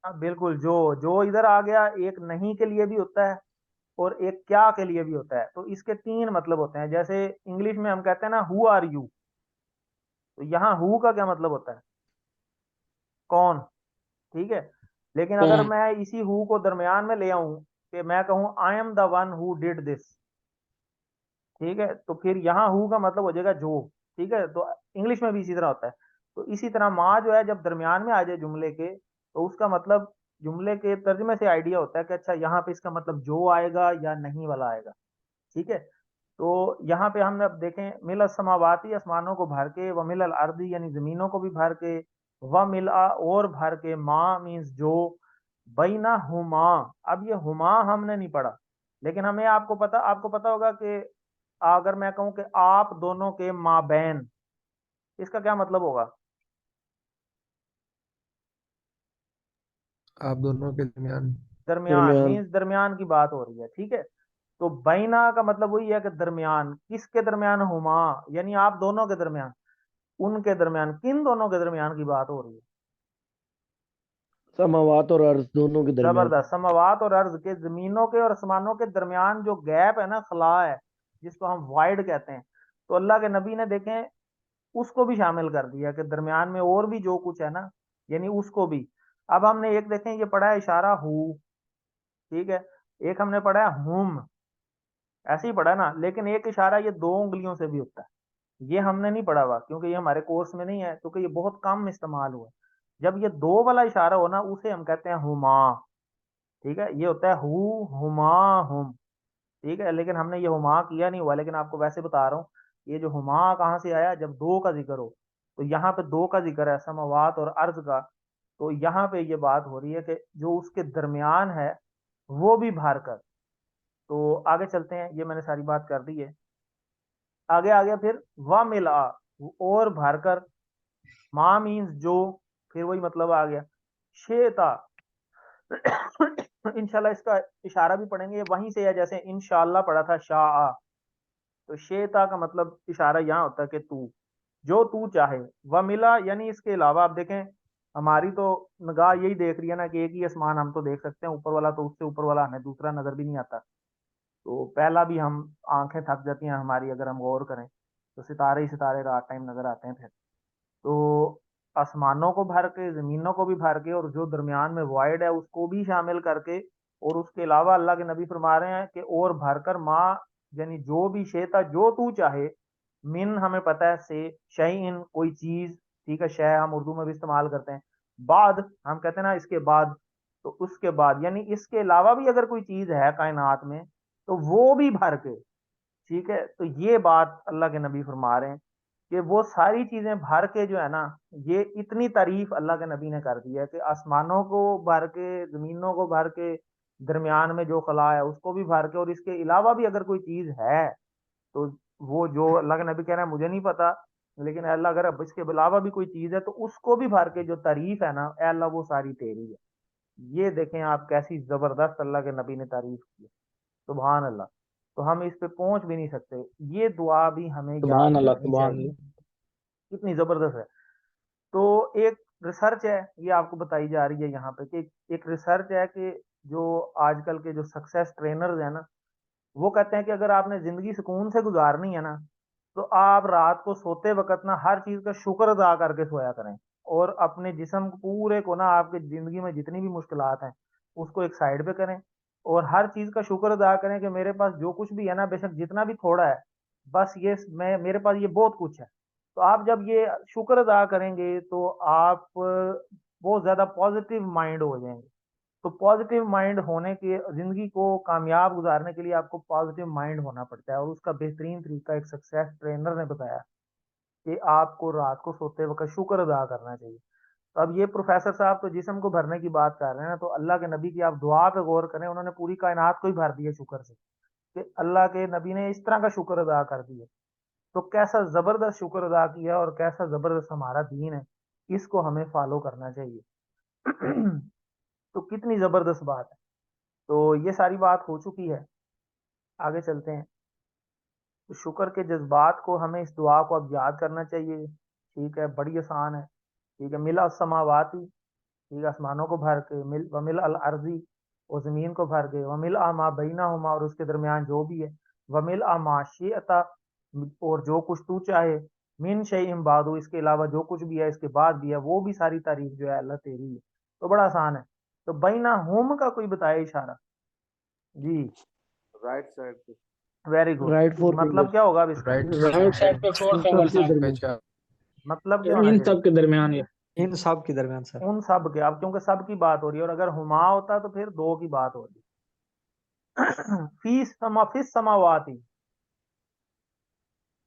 हाँ बिल्कुल, जो जो इधर आ गया। एक नहीं के लिए भी होता है और एक क्या के लिए भी होता है। तो इसके तीन मतलब होते हैं। जैसे इंग्लिश में हम कहते हैं ना हु आर यू, तो यहाँ हु का क्या मतलब होता है? कौन। ठीक है, लेकिन अगर कौन? मैं इसी हु को दरमियान में ले आऊं कि मैं कहूं I am the one who did this, ठीक है, तो फिर यहाँ हु का मतलब हो जाएगा जो। ठीक है, तो इंग्लिश में भी इसी तरह होता है। तो इसी तरह माँ जो है जब दरमियान में आ जाए जुमले के, तो उसका मतलब जुमले के तर्जुमे से आइडिया होता है कि अच्छा यहाँ पे इसका मतलब जो आएगा या नहीं वाला आएगा। ठीक है, तो यहाँ पे हम अब देखें मिल समावाती आसमानों को भर के, व मिल अर्दी यानी जमीनों को भी भर के, व मिल और भर के, माँ मीन्स जो, बैना हुमा। अब ये हुमा हमने नहीं पढ़ा, लेकिन हमें आपको पता होगा कि अगर मैं कहूं कि आप दोनों के माबैन, इसका क्या मतलब होगा? आप दोनों के दरमियान। दरमियान दरमियान। मीन्स दरमियान की बात हो रही है, ठीक है। तो बैना का मतलब वही है कि दरमियान, किसके दरमियान, हुमा यानी आप दोनों के दरमियान, उनके दरमियान, किन दोनों के दरमियान की बात हो रही है। समावात और अर्ज दोनों के दरमियान। जबरदस्त, समावात और अर्ज के, जमीनों के और आसमानों के दरमियान जो गैप है ना, खला है, जिसको हम वाइड कहते हैं, तो अल्लाह के नबी ने देखें उसको भी शामिल कर दिया कि दरमियान में और भी जो कुछ है ना, यानी उसको भी। अब हमने एक देखें, ये पढ़ा है इशारा हु, ठीक है, एक हमने पढ़ा है हुम, ऐसे ही पढ़ा ना, लेकिन एक इशारा ये दो उंगलियों से भी होता है, ये हमने नहीं पढ़ा हुआ क्योंकि ये हमारे कोर्स में नहीं है, क्योंकि ये बहुत कम इस्तेमाल हुआ है। जब ये दो वाला इशारा हो ना, उसे हम कहते हैं हुमा, ठीक है, ये होता है हु, हुमा, हुम, ठीक है, लेकिन हमने ये हुमा किया नहीं हुआ, लेकिन आपको वैसे बता रहा हूँ, ये जो हुमा कहाँ से आया, जब दो का जिक्र हो, तो यहाँ पे दो का जिक्र है, समावात और अर्ज का, तो यहाँ पे ये बात हो रही है कि जो उसके दरमियान है वो भी भर कर। तो आगे चलते हैं, ये मैंने सारी बात कर दी है। आगे आ गया फिर व मिला, और भरकर, माँ मीन्स जो, फिर वही मतलब आ गया, शेता इंशाल्लाह इसका इशारा भी पढ़ेंगे, ये वहीं से है जैसे इंशाल्लाह पढ़ा था शाह। तो शेता का मतलब इशारा यहाँ होता है कि तू, जो तू चाहे। व मिला यानी इसके अलावा, आप देखें हमारी तो निगाह यही देख रही है ना कि एक ही आसमान हम तो देख सकते हैं, ऊपर वाला, तो उससे ऊपर वाला हमें दूसरा नजर भी नहीं आता। तो पहला भी हम, आंखें थक जाती हैं हमारी अगर हम गौर करें, तो सितारे ही सितारे रात टाइम नजर आते हैं फिर। तो आसमानों को भर के, जमीनों को भी भर के, और जो दरमियान में वाइड है उसको भी शामिल करके, और उसके अलावा अल्लाह के नबी फरमा रहे हैं कि और भरकर माँ, यानी जो भी शेता, जो तू चाहे, मिन हमें पता है से, शैइन कोई चीज, ठीक है, शय हम उर्दू में भी इस्तेमाल करते हैं, बाद हम कहते हैं ना इसके बाद, तो उसके बाद यानी इसके अलावा भी अगर कोई चीज है कायनात में, तो वो भी भर के, ठीक है। तो ये बात अल्लाह के नबी फरमा रहे हैं कि वो सारी चीजें भर के जो है ना, ये इतनी तारीफ अल्लाह के नबी ने कर दी है कि आसमानों को भर के, जमीनों को भर के, दरमियान में जो खला है उसको भी भर के, और इसके अलावा भी अगर कोई चीज है, तो वो जो अल्लाह के नबी कह रहे हैं मुझे नहीं पता, लेकिन ए अल्लाह अगर अब इसके अलावा भी कोई चीज है तो उसको भी भर के जो तारीफ है ना, ए अल्लाह वो सारी तेरी है। ये देखें आप कैसी जबरदस्त अल्लाह के नबी ने तारीफ की है, सुभान अल्लाह। तो हम इस पे पहुंच भी नहीं सकते, ये दुआ भी हमें सुभान याद अल्लाह, रखनी सुभान चाहिए, अल्लाह। कितनी जबरदस्त है। तो एक रिसर्च है, ये आपको बताई जा रही है यहाँ पे कि एक रिसर्च है कि जो आजकल के जो सक्सेस ट्रेनर्स है ना, वो कहते हैं कि अगर आपने जिंदगी सुकून से गुजारनी है ना, तो आप रात को सोते वक्त ना हर चीज का शुक्र अदा करके सोया करें, और अपने जिस्म पूरे को ना, आपकी जिंदगी में जितनी भी मुश्किलात हैं उसको एक साइड पे करें, और हर चीज का शुक्र अदा करें कि मेरे पास जो कुछ भी है ना, बेशक जितना भी थोड़ा है, बस ये मैं, मेरे पास ये बहुत कुछ है। तो आप जब ये शुक्र अदा करेंगे तो आप बहुत ज्यादा पॉजिटिव माइंड हो जाएंगे। तो पॉजिटिव माइंड होने के, जिंदगी को कामयाब गुजारने के लिए आपको पॉजिटिव माइंड होना पड़ता है, और उसका बेहतरीन तरीका एक सक्सेस ट्रेनर ने बताया कि आपको रात को सोते वक्त शुक्र अदा करना चाहिए। तो अब ये प्रोफेसर साहब तो जिस्म को भरने की बात कर रहे हैं, तो अल्लाह के नबी की आप दुआ पे गौर करें, उन्होंने पूरी कायनात को ही भर दिया शुक्र से, कि अल्लाह के नबी ने इस तरह का शुक्र अदा कर दिया। तो कैसा जबरदस्त शुक्र अदा किया, और कैसा जबरदस्त हमारा दीन है, इसको हमें फॉलो करना चाहिए। तो कितनी जबरदस्त बात है। तो ये सारी बात हो चुकी है, आगे चलते हैं। तो शुक्र के जज्बात को, हमें इस दुआ को अब याद करना चाहिए, ठीक है, बड़ी आसान है, ठीक है। मिला समावाती, ठीक है, आसमानों को भर के, मिल वमिल अल अर्जी, और जमीन को भर के, वमिल आ मा बैना हुमा, और उसके दरमियान जो भी है, वमिल आ मा शिअता, और जो कुछ तू चाहे, मिन शैइन बादू, इसके अलावा जो कुछ भी है इसके बाद भी है, वो भी सारी तारीफ जो है अल्लाह तेरी है। तो बड़ा आसान है। तो बैना हुम का कोई बताए इशारा जी। राइट साइड पे। Very good. राइट फोर मतलब क्या फिंगर्स। होगा अब इसका, राइट राइट साइड पे फोर इन सब फिंगर्स के हैं। दरमियान। मतलब क्या होना इन चाहिए, सब के दरमियान ये। इन सब के दरमियान सर। उन सब के, अब क्योंकि सब की बात हो रही है, और अगर हुमा होता तो फिर दो की बात हो रही। फीस समावाती,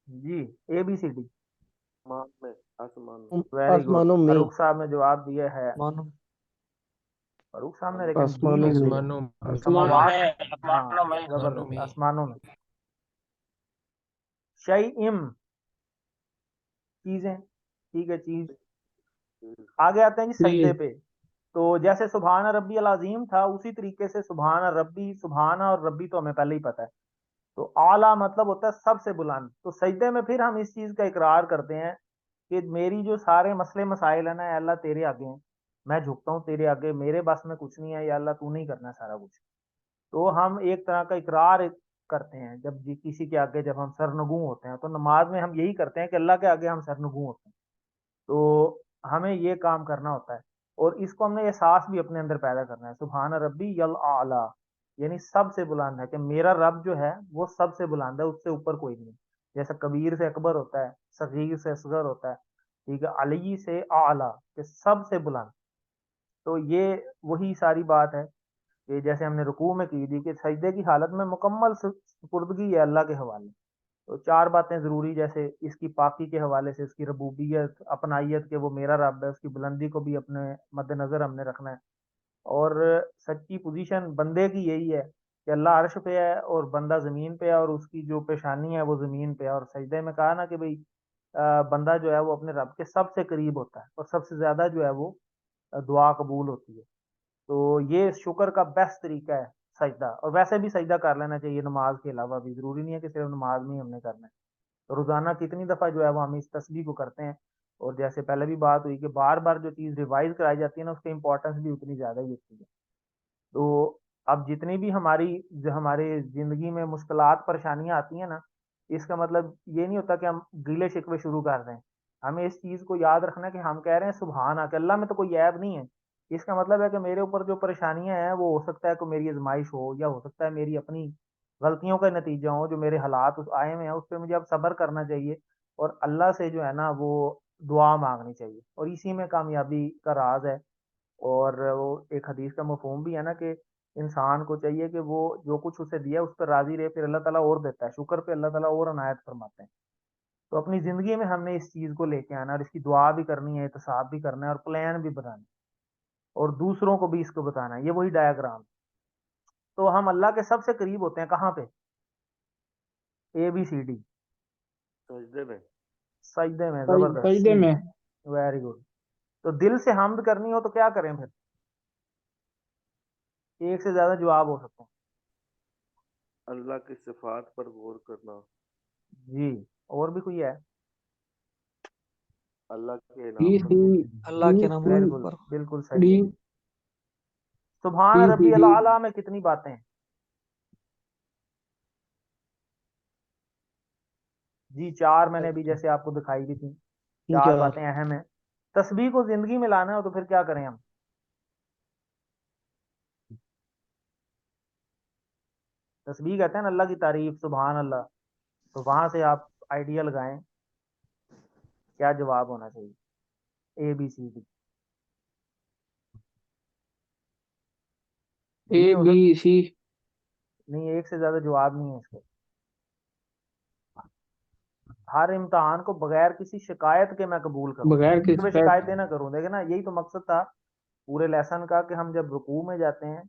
जी, ए बी सी डी। आसमान में, आसमान में। वेरी गुड, आसमानों में। फरूख साहब ने जवाब दिया है, मानो। फरूख साहब ने, हम लेकिन डी आसमानों लिख में। दिया, आसमानों में। आसमानों समावात। में, हाँ, आसमानों में। आसमानों जबरदस्त, में। आसमानों में। शैइम, चीजें, ठीक है, चीज। आगे आते हैं जी सजदे प्लीज। पे, तो जैसे सुभान रब्बी अल अजीम था, उसी तरीके से सुभान रब्बी, सुभान और रब्बी तो हमें पहले ही पता है। तो आला मतलब होता है सबसे बुलंद। तो सजदे में फिर हम इस चीज का इकरार करते हैं कि मेरी जो सारे मसले मसाइल है ना, या अल्लाह तेरे आगे हैं, मैं झुकता हूँ तेरे आगे, मेरे बस में कुछ नहीं है, या अल्लाह तू नहीं करना सारा कुछ। तो हम एक तरह का इकरार करते हैं जब किसी के आगे जब हम सरनगू होते हैं। तो नमाज में हम यही करते हैं कि अल्लाह के आगे हम सरनगू होते हैं। तो हमें ये काम करना होता है, और इसको हमने एहसास भी अपने अंदर पैदा करना है। सुभान रब्बी यल आला, यानी सबसे बुलंद है, कि मेरा रब जो है वो सबसे बुलंद है, उससे ऊपर कोई नहीं। जैसा कबीर से अकबर होता है, सगीर से असगर होता है, ठीक है, अली से आला, कि सबसे बुलंद। तो ये वही सारी बात है कि जैसे हमने रुकू में की थी कि सजदे की हालत में मुकम्मल सुपुर्दगी है अल्लाह के हवाले। तो चार बातें जरूरी, जैसे इसकी पाकी के हवाले से, उसकी रबूबियत, अपनाइयत के वो मेरा रब है, उसकी बुलंदी को भी अपने मद्देनजर हमने रखना है। और सच्ची पोजीशन बंदे की यही है कि अल्लाह अर्श पे है और बंदा जमीन पे है, और उसकी जो पेशानी है वो जमीन पे है। और सजदे में कहा ना कि भाई बंदा जो है वो अपने रब के सबसे करीब होता है, और सबसे ज्यादा जो है वो दुआ कबूल होती है। तो ये शुक्र का बेस्ट तरीका है सजदा। और वैसे भी सजदा कर लेना चाहिए नमाज के अलावा भी, जरूरी नहीं है कि सिर्फ नमाज में ही हमने करना है। तो रोजाना कितनी दफा जो है वो हम इस तस्बीह को करते हैं। और जैसे पहले भी बात हुई कि बार बार जो चीज रिवाइज कराई जाती है ना, उसकी इंपॉर्टेंस भी उतनी ज्यादा ही होती है। तो अब जितनी भी हमारी जो हमारे जिंदगी में मुश्किलात परेशानियां आती हैं ना, इसका मतलब ये नहीं होता कि हम गिले शिकवे शुरू कर रहे हैं। हमें इस चीज को याद रखना है कि हम कह रहे हैं सुभान के अल्लाह में तो कोई ऐब नहीं है। इसका मतलब है कि मेरे ऊपर जो परेशानियां हैं वो हो सकता है कि मेरी आजमाइश हो, या हो सकता है मेरी अपनी गलतियों का नतीजा हो, जो मेरे हालात आए हुए हैं उस पर मुझे अब सब्र करना चाहिए। और अल्लाह से जो है ना वो दुआ मांगनी चाहिए, और इसी में कामयाबी का राज है। और वो एक हदीस का मफहूम भी है ना कि इंसान को चाहिए कि वो जो कुछ उसे दिया उस पर राजी रहे, फिर अल्लाह ताला और देता है, शुक्र पे अल्लाह ताला और अनायत फरमाते हैं। तो अपनी जिंदगी में हमने इस चीज को लेके आना, और इसकी दुआ भी करनी है, एहतसाब भी करना है, और प्लान भी बनाना है, और दूसरों को भी इसको बताना है। ये वही डायग्राम। तो हम अल्लाह के सबसे करीब होते हैं कहाँ पे? ABCD, सजदे में। सजदे में। जबरदस्त, सजदे सी, में। Very good. तो दिल से हमद करनी हो तो क्या करें फिर? एक से ज्यादा जवाब हो सकते हैं अल्लाह की सिफात पर गौर करना। जी। और भी कोई है? अल्लाह के डी नाम पर सी गौर अल्लाह के नामों डी बिल्कुल पर। बिल्कुल डी सही है। सुभान डी सी रब्बी अल डी। आला में कितनी बातें हैं? जी चार, मैंने अभी जैसे आपको दिखाई दी थी, चार चार। बातें अहम है। तस्बीह को जिंदगी में लाना हो तो फिर क्या करें हम? तस्बीह कहते हैं ना अल्लाह की तारीफ, सुभान अल्लाह। तो वहां से आप आइडिया लगाएं, क्या जवाब होना चाहिए? ABCD। ए जी हो बी सकता, सी। नहीं एक से ज्यादा जवाब नहीं है इसके। हर इम्तहान को बगैर किसी शिकायत के मैं कबूल करूं, बगैर इस किसी पे का। शिकायतें ना करूं। देखे ना, यही तो मकसद था पूरे लेसन का, कि हम जब रुकू में जाते हैं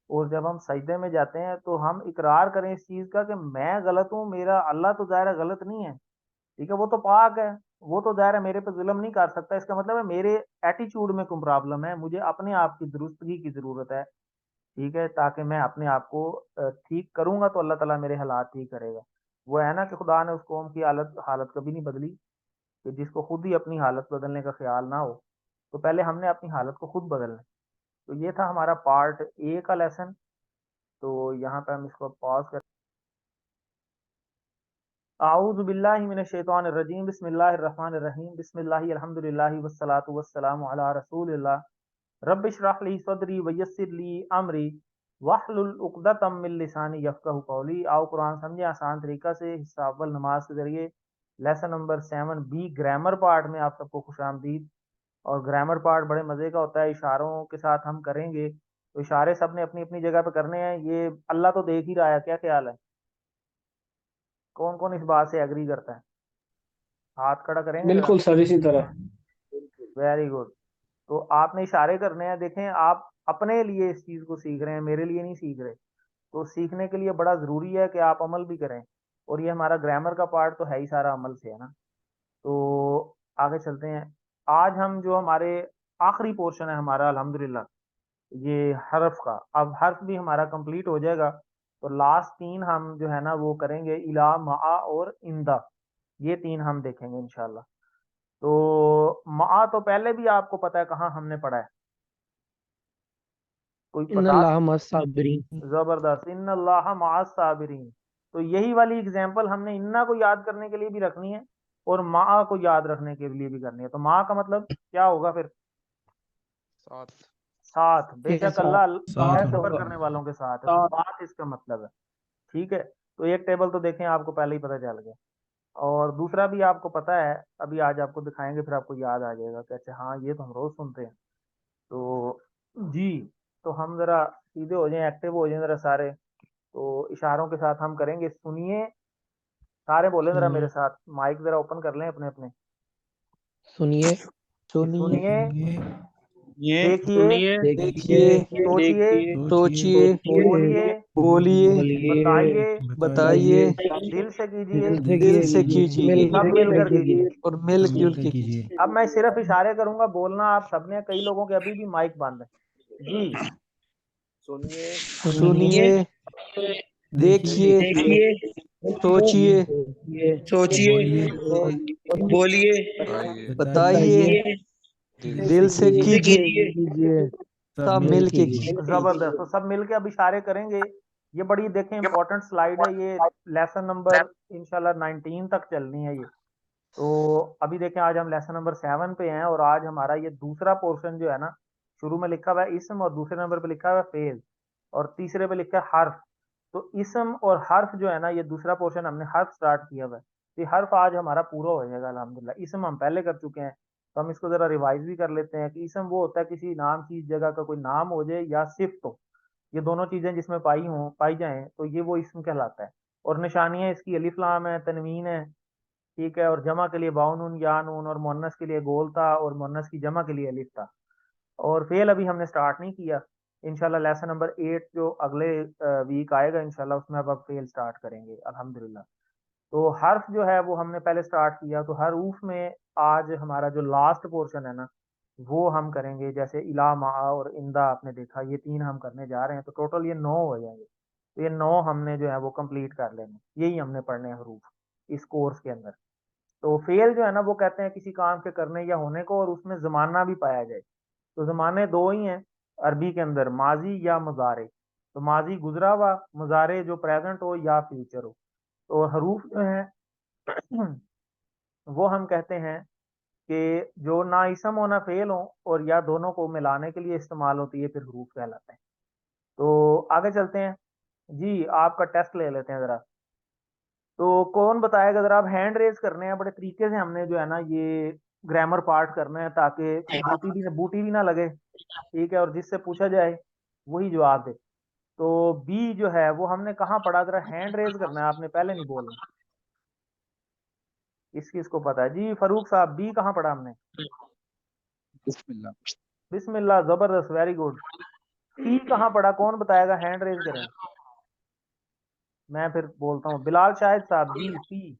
और जब हम सजदे में जाते हैं तो हम इकरार करें इस चीज का कि मैं गलत हूँ, मेरा अल्लाह तो दायरा गलत नहीं है, ठीक है, वो तो पाक है, वो तो दायरा मेरे पे जुल्म नहीं कर सकता। इसका मतलब है मेरे एटीट्यूड में कोई प्रॉब्लम है, मुझे अपने आप की दुरुस्तगी की जरूरत है, ठीक है, ताकि मैं अपने आप को ठीक करूंगा तो अल्लाह ताला मेरे हालात ठीक करेगा। वो है ना कि खुदा ने उस कौम की हालत हालत कभी नहीं बदली, कि जिसको खुद ही अपनी हालत बदलने का ख्याल ना हो। तो पहले हमने अपनी हालत को खुद बदलना है। तो ये था हमारा पार्ट A का लेसन। तो यहाँ पे हम इसको पॉज कर, आऊज़ु बिल्लाहि मिनश शैतानिर रजीम, बिस्मिल्लाहिर रहमानिर रहीम, बिस्मिल्लाहि अल्हम्दुलिल्लाहि वस्सलातु वस्सलामु अला रसूलिल्लाह, रब्बि इश्रह ली सदरी व यस्सिर ली अमरी वाहलुल उक़दतम मिन लिसानी यफ़क़हू क़ौली। आओ कुरान समझे आसान तरीका से। हिस्सा अव्वल नमाज के जरिए lesson number 7B grammar part में आप सबको खुशामदीद। और ग्रामर पार्ट बड़े मजे का होता है, इशारों के साथ हम करेंगे। तो इशारे सबने अपनी अपनी जगह पे करने हैं। ये अल्लाह तो देख ही रहा है, क्या ख्याल है? कौन कौन इस बात से एग्री करता है? हाथ खड़ा करेंगे जरा। बिल्कुल सर, इसी तरह। बिल्कुल। Very good. तो आपने इशारे करने हैं। देखें, आप अपने लिए इस चीज को सीख रहे हैं, मेरे लिए नहीं सीख रहे। तो सीखने के लिए बड़ा जरूरी है कि आप अमल भी करें। और ये हमारा ग्रामर का पार्ट तो है ही सारा अमल से, है ना। तो आगे चलते हैं। आज हम जो हमारे आखिरी पोर्शन है हमारा, अल्हम्दुलिल्लाह, ये हर्फ का। अब हर्फ भी हमारा कंप्लीट हो जाएगा, तो लास्ट तीन हम जो है ना वो करेंगे, इला, मा और इंदा। ये तीन हम देखेंगे इंशाल्लाह। तो मा तो पहले भी आपको पता है कहाँ हमने पढ़ा है, कोई बता? इन्नल्लाह मअस साबिरीन। जबरदस्त, इन्नल्लाह मअस साबिरीन। तो यही वाली एग्जांपल हमने इन्ना को याद करने के लिए भी रखनी है और मा को याद रखने के लिए भी करनी है। तो मा का मतलब क्या होगा फिर? साथ। साथ। के बेशक साथ अल्लाह साथ सबर होगा। करने वालों के साथ है, तो साथ। साथ इसका मतलब है। ठीक है, तो एक टेबल तो देखें, आपको पहले ही पता चल गया। और दूसरा भी आपको पता है, अभी आज आपको दिखाएंगे, फिर आपको याद आ जाएगा कि अच्छा हाँ ये तो हम रोज सुनते हैं। तो जी, तो हम जरा सीधे हो जाएं, एक्टिव हो जाएं जरा सारे। तो इशारों के साथ हम करेंगे, सुनिए सारे, बोले जरा मेरे सुनिए साथ, माइक जरा ओपन कर लें अपने अपने। सुनिए कि सुनिए, सुनिए, ये देखिए, सुनिए, देखिए, सोचिए, देखिए, सोचिए, बोलिए, बोलिए, बताइए, बताइए, दिल से कीजिए, दिल से दिल से कीजिए, कीजिए सब मिलकर कीजिए। और मिलजुल के कीजिए। अब मैं सिर्फ इशारे करूंगा, बोलना आप सबने। कई लोगों के अभी भी माइक बंद है जी। सुनिए, सुनिए, सुनिए, देखिए, देखिए, सोचिए, सोचिए, बोलिए, बताइए, बताइए, दिल दिल से से से कीजिए। कीजिए, कीजिए। सब मिल के कीजिए। जबरदस्त। तो सब मिलके अब इशारे करेंगे। ये बड़ी देखें इंपॉर्टेंट स्लाइड है ये, लेसन नंबर इंशाल्लाह 19 तक चलनी है ये। तो अभी देखें, आज हम लेसन नंबर 7 पे हैं, और आज हमारा ये दूसरा पोर्शन जो है ना, शुरू में लिखा हुआ है इसम, और दूसरे नंबर पे लिखा हुआ है फेल, और तीसरे पे लिखा है हर्फ। तो इसम और हर्फ जो है ना, ये दूसरा पोर्शन हमने हर्फ स्टार्ट किया हुआ है। तो ये हर्फ आज हमारा पूरा हो जाएगा अल्हम्दुलिल्लाह। इसम हम पहले कर चुके हैं, तो हम इसको जरा रिवाइज भी कर लेते हैं कि इसम वो होता है किसी नाम, चीज, जगह का कोई नाम हो जाए या सिफ्त हो, ये दोनों चीजें जिसमें पाई जाएं, तो ये वो इसम कहलाता है। और निशानियां इसकी अलिफ लाम है, तनवीन है, ठीक है, और जमा के लिए वाओ नून या नून, और मुन्नस के लिए गोल था, और मुन्नस की जमा के लिए अलिफ था। और फेल अभी हमने स्टार्ट नहीं किया। इंशाल्लाह लेसन नंबर 8 जो अगले वीक आएगा इंशाल्लाह, उसमें अब फेल स्टार्ट करेंगे अल्हम्दुलिल्लाह। तो हर्फ जो है वो हमने पहले स्टार्ट किया, तो हरूफ में आज हमारा जो लास्ट पोर्शन है ना, वो हम करेंगे। जैसे इला, मा और इंदा आपने देखा, ये तीन हम करने जा रहे हैं, तो टोटल ये 9 हो जाएंगे। तो ये 9 हमने जो है वो कंप्लीट कर लेंगे, यही हमने पढ़ने हैं हरूफ इस कोर्स के अंदर। तो फेल जो है ना, वो कहते हैं किसी काम के करने या होने को, और उसमें जमाना भी पाया जाए। तो जमाने दो ही हैं अरबी के अंदर, माजी या मुजारे। तो माजी गुजरा हुआ, मुजारे जो प्रेजेंट हो या फ्यूचर हो। तो हरूफ जो है वो हम कहते हैं कि जो ना इसम हो ना फेल हो, और या दोनों को मिलाने के लिए इस्तेमाल होती है, फिर हरूफ कहलाते हैं। तो आगे चलते हैं जी, आपका टेस्ट ले लेते हैं जरा। तो कौन बताएगा जरा? आप हैंड रेज करने हैं, बड़े तरीके से हमने जो है ना ये ग्रामर पार्ट करना है, ताकि बूटी भी ना लगे, ठीक है, और जिससे पूछा जाए वही जवाब दे। तो बी जो है वो हमने कहाँ पढ़ा? जरा हैंड रेज करना है आपने, पहले नहीं बोलना। किसको पता है जी? फरूक साहब, बी कहाँ पढ़ा हमने? बिस्मिल्लाह। बिस्मिल्लाह, जबरदस्त, वेरी गुड। सी कहाँ पढ़ा? कौन बताएगा? हैंड रेज करें, मैं फिर बोलता हूँ। बिलाल शाहिद साहब जी, सी।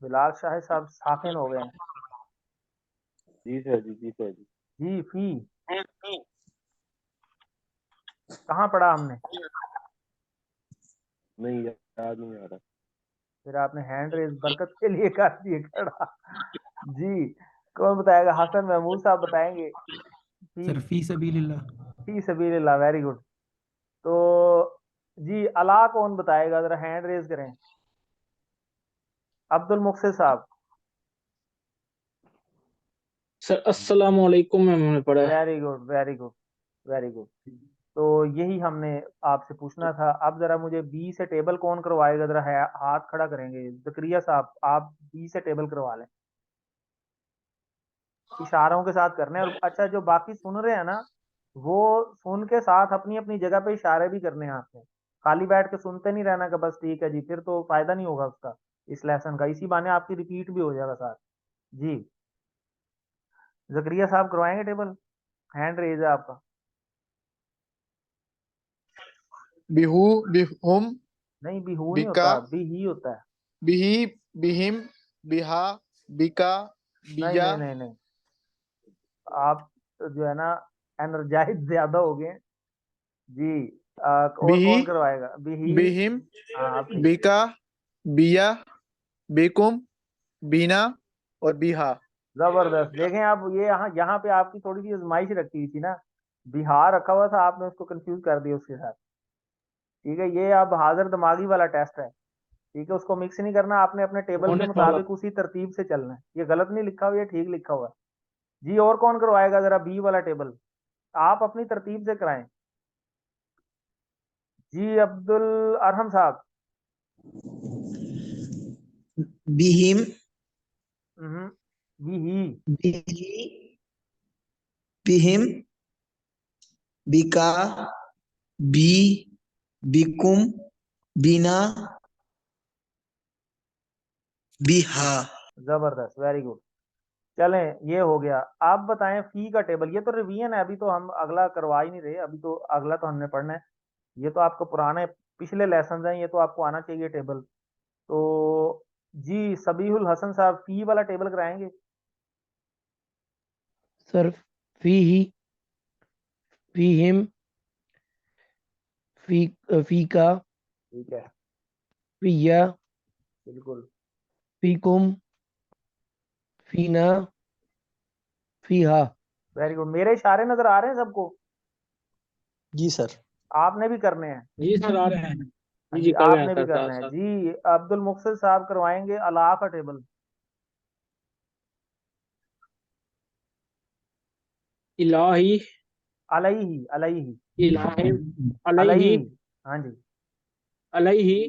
बिलाल शाहिद साहब साकिन हो गए हैं जी सर जी, जी सर जी। जी। फी कहाँ पढ़ा हमने? नहीं याद नहीं आ रहा। फिर आपने हैंड रेज बरकत के लिए कर दिए खड़ा जी। कौन बताएगा? हसन महमूद साहब बताएंगे। सर फी सबीलिल्लाह। फी सबीलिल्लाह, वेरी गुड। तो जी अला कौन बताएगा? जरा हैंड रेज करें। अब्दुल मुक्सिर साहब, सर अस्सलाम वालेकुम में हमने पढ़ा है। Very good, very good, very good. तो यही हमने आपसे पूछना था। अब जरा मुझे बी से टेबल कौन करवाएगा? जरा हाथ खड़ा करेंगे। जकरिया साहब, आप बी से टेबल करवा लें, इशारों के साथ करने हैं। और अच्छा, जो बाकी सुन रहे हैं ना, वो सुन के साथ अपनी अपनी जगह पे इशारे भी करने हैं आपने। खाली बैठ के सुनते नहीं रहना कि बस ठीक है जी, फिर तो फायदा नहीं होगा उसका, इस लेसन का। इसी बहाने आपकी रिपीट भी हो जाएगा साथ जी। जकरिया साहब करवाएंगे टेबल? हैंड रेज है आपका। बिहू, बिहुम, नहीं, बिहू नहीं बिका, होता, बी ही होता है। बिही, बिहिम, बिहा, बीका, नहीं बिया, नहीं नहीं नहीं, आप जो है ना एनर्जाइज ज्यादा हो गए जी। और बिही, कौन करवाएगा? बिही। बिहिम, हाँ आप ठीक। बीका, बिया, बेकुम, बीना और बिहा। जबरदस्त। देखें आप, ये यहाँ यहाँ पे आपकी थोड़ी सी आजमाइश रखी हुई थी ना, बिहार रखा हुआ था, आपने उसको कंफ्यूज कर दिया उसके साथ। ठीक है, ये अब हाजिर दिमागी वाला टेस्ट है। ठीक है, उसको मिक्स नहीं करना, आपने अपने टेबल के उन्होंने थोड़ा मुताबिक उसी तरतीब से चलना है। ये गलत नहीं लिखा हुआ, ये ठीक लिखा हुआ है जी। और कौन करवाएगा जरा बी वाला टेबल? आप अपनी तरतीब से कराएं जी। अब्दुल अरहम साहब। बिहिम, हम्म, बिही। बिही, बिहिम, बिका, बी, बिकुम, बीना, बिहा। जबरदस्त, वेरी गुड। चलें, ये हो गया। आप बताएं फी का टेबल। ये तो रिवीजन है, अभी तो हम अगला करवा ही नहीं रहे, अभी तो अगला तो हमने पढ़ना है। ये तो आपको पुराने पिछले लेसन हैं, ये तो आपको आना चाहिए टेबल। तो जी सबीहुल हसन साहब फी वाला टेबल कराएंगे? सर फी ही, फी हिम, फी, फीका, ठीक है, फिया, बिल्कुल। फीकुम, फीना, फीहा। Very good. मेरे इशारे नजर आ रहे हैं सबको? जी सर। आपने भी करने हैं? जी सर आ रहे हैं। हाँ जी जी, जी कर रहे हैं आपने भी सर साथ करना है साथ। जी। अब्दुल मुक्सिद साहब करवाएंगे अला का टेबल। इलाही, अलैहि, अलैहि, इलाही, अलैहि, अलैहि। हाँ जी। अलैहि,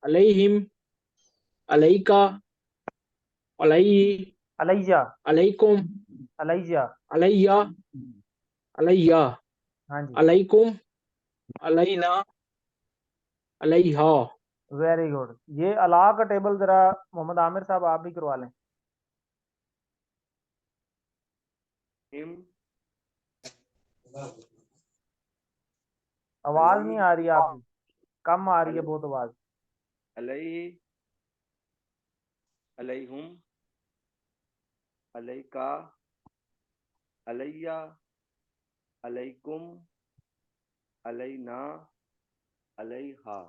अलैहिम, अलैका, अलैहि, अलैया, अलैकुम, अलैया। अलैया, अलैया, हाँ जी, अलैकुम, अलैना, अलैहा। Very good. ये अला का टेबल जरा मोहम्मद आमिर साहब आप भी करवा लें। हिम, आवाज नहीं अलई, आ रही है आपकी, कम आ रही है बहुत आवाज। अलई, अलईहुम, अलैका, अलैया, अलैकुम, अलैना, अलैहा।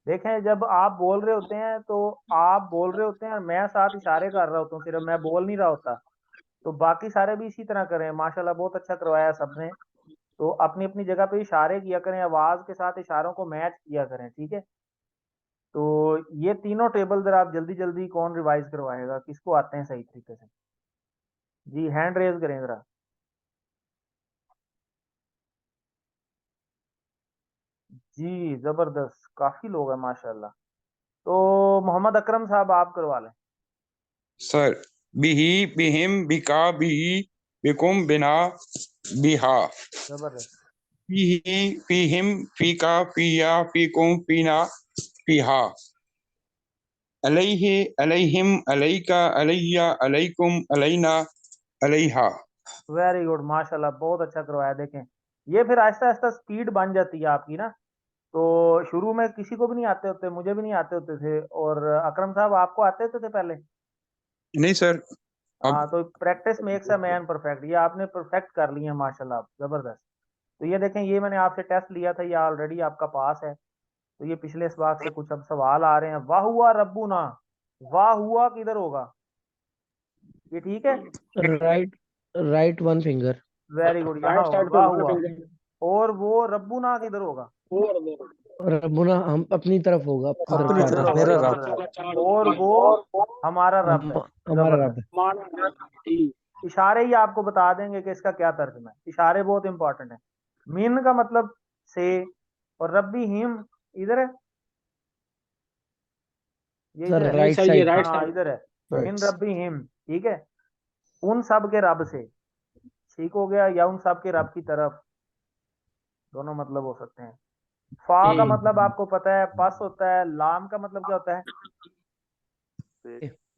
देखें, जब आप बोल रहे होते हैं तो आप बोल रहे होते हैं और मैं साथ इशारे कर रहा होता हूँ, सिर्फ मैं बोल नहीं रहा होता। तो बाकी सारे भी इसी तरह करें। माशाल्लाह बहुत अच्छा करवाया सबने। तो अपनी अपनी जगह पे इशारे किया करें, आवाज के साथ इशारों को मैच किया करें, ठीक है। तो ये तीनों टेबल जरा आप जल्दी जल्दी, कौन रिवाइज करवाएगा, किसको आते हैं सही तरीके से? जी हैंड रेज करें जरा। जी जबरदस्त, काफी लोग हैं माशाल्लाह। तो मोहम्मद अकरम साहब आप करवा लें। सर बिही, बिहिम, बिका, बिही, बिकुम, बिना, बिहा। जबरदस्त। फिही, फिहिम, फीका, फिया, फीकुम, फीना, फिहा। अलैहि, अलैहिम, अलैका, अलैया, अलैकुम, अलैना, अलैहा। वेरी गुड, माशाल्लाह बहुत अच्छा करवाया। देखें, ये फिर आहिस्ता आहिस्ता स्पीड बन जाती है आपकी ना। तो शुरू में किसी को भी नहीं आते होते, मुझे भी नहीं आते होते थे। और अकरम साहब आपको आते होते थे पहले? नहीं सर, अब हाँ, तो practice makes a man perfect, ये आपने परफेक्ट कर लिया माशाल्लाह, जबरदस्त। तो ये देखें, ये मैंने आपसे टेस्ट लिया था, ये ऑलरेडी आपका पास है। तो ये पिछले इसबाक से कुछ अब सवाल आ रहे हैं। वाह हुआ रब्बुना, वाह हुआ किधर होगा? ये ठीक है? Right, right one finger. Very good, यहाँ राइट होगा साइड पे वाह वन हुआ। फिंगर। और वो रब्बुना किधर होगा? और रब्बुना हम अपनी तरफ होगा, अपनी तरफ अपनी हाँ चार तरफ तरफ। मेरा जबरदस्त, रब। जबरदस्त। और वो हमारा रब हम, है। हमारा रब जबरदस्त। है। इशारे ही आपको बता देंगे कि इसका क्या तर्जुमा है। इशारे बहुत इंपॉर्टेंट है। मिन का मतलब से, और रब्बी हिम इधर है, ये सर इधर है। नहीं राइट सर ये साइड। राइट हाँ साइड। इधर है। मिन राइट। रब्बी हिम, ठीक है। उन सब के रब से, ठीक हो गया, या उन सब के रब की तरफ, दोनों मतलब हो सकते हैं। फा का मतलब आपको पता है पस होता है। लाम का मतलब क्या होता है?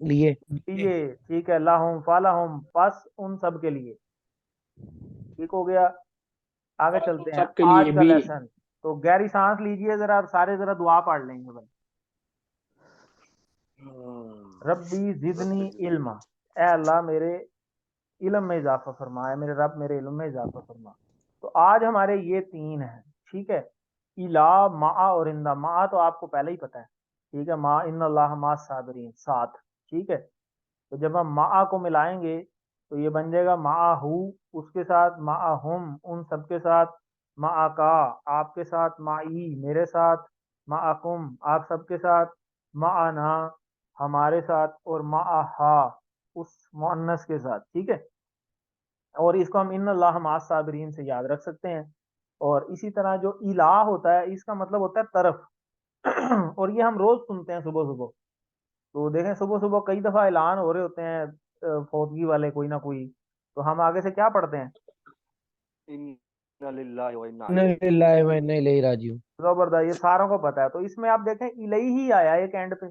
लिए। ये ठीक है, लाहुम फालाहुम, पस उन सब के लिए, ठीक हो गया। आगे चलते हैं सबके आज लिए का भी। लेसन। तो गहरी सांस लीजिए जरा, आप सारे जरा दुआ पढ़ लेंगे भाई। रब्बी जिदनी इल्मा, ए अल्लाह मेरे इल्म में इजाफा फरमा, है मेरे रब मेरे इल्म में इजाफा फरमा। तो आज हमारे ये तीन हैं, ठीक है। इला, मा और इंदा। मा तो आपको पहले ही पता है, ठीक है, मा इन अल्लाह मा साबिरीन, साथ, ठीक है। तो जब हम मा को मिलाएंगे तो ये बन जाएगा माहू, उसके साथ माहुम, उन सबके साथ, माका, आपके साथ, माई, मेरे साथ, माकुम, आप सबके साथ, माना, हमारे साथ, और माहा, उस मुअन्नस के साथ, ठीक है। और इसको हम इन अल्लाह मा साबिरीन से याद रख सकते हैं। और इसी तरह जो इलाह होता है, इसका मतलब होता है तरफ। और ये हम रोज सुनते हैं सुबह सुबह। तो देखें सुबह सुबह कई दफा ऐलान हो रहे होते हैं फौतगी वाले, कोई ना कोई। तो हम आगे से क्या पढ़ते हैं? इन्ना लिल्लाहि व इन्ना इन्ना लिल्लाहि व इन्ना इलैहि राजिऊन। जबरदस्त, ये सारों को पता है। तो इसमें आप देखें इलही ही आया एक एंड पे,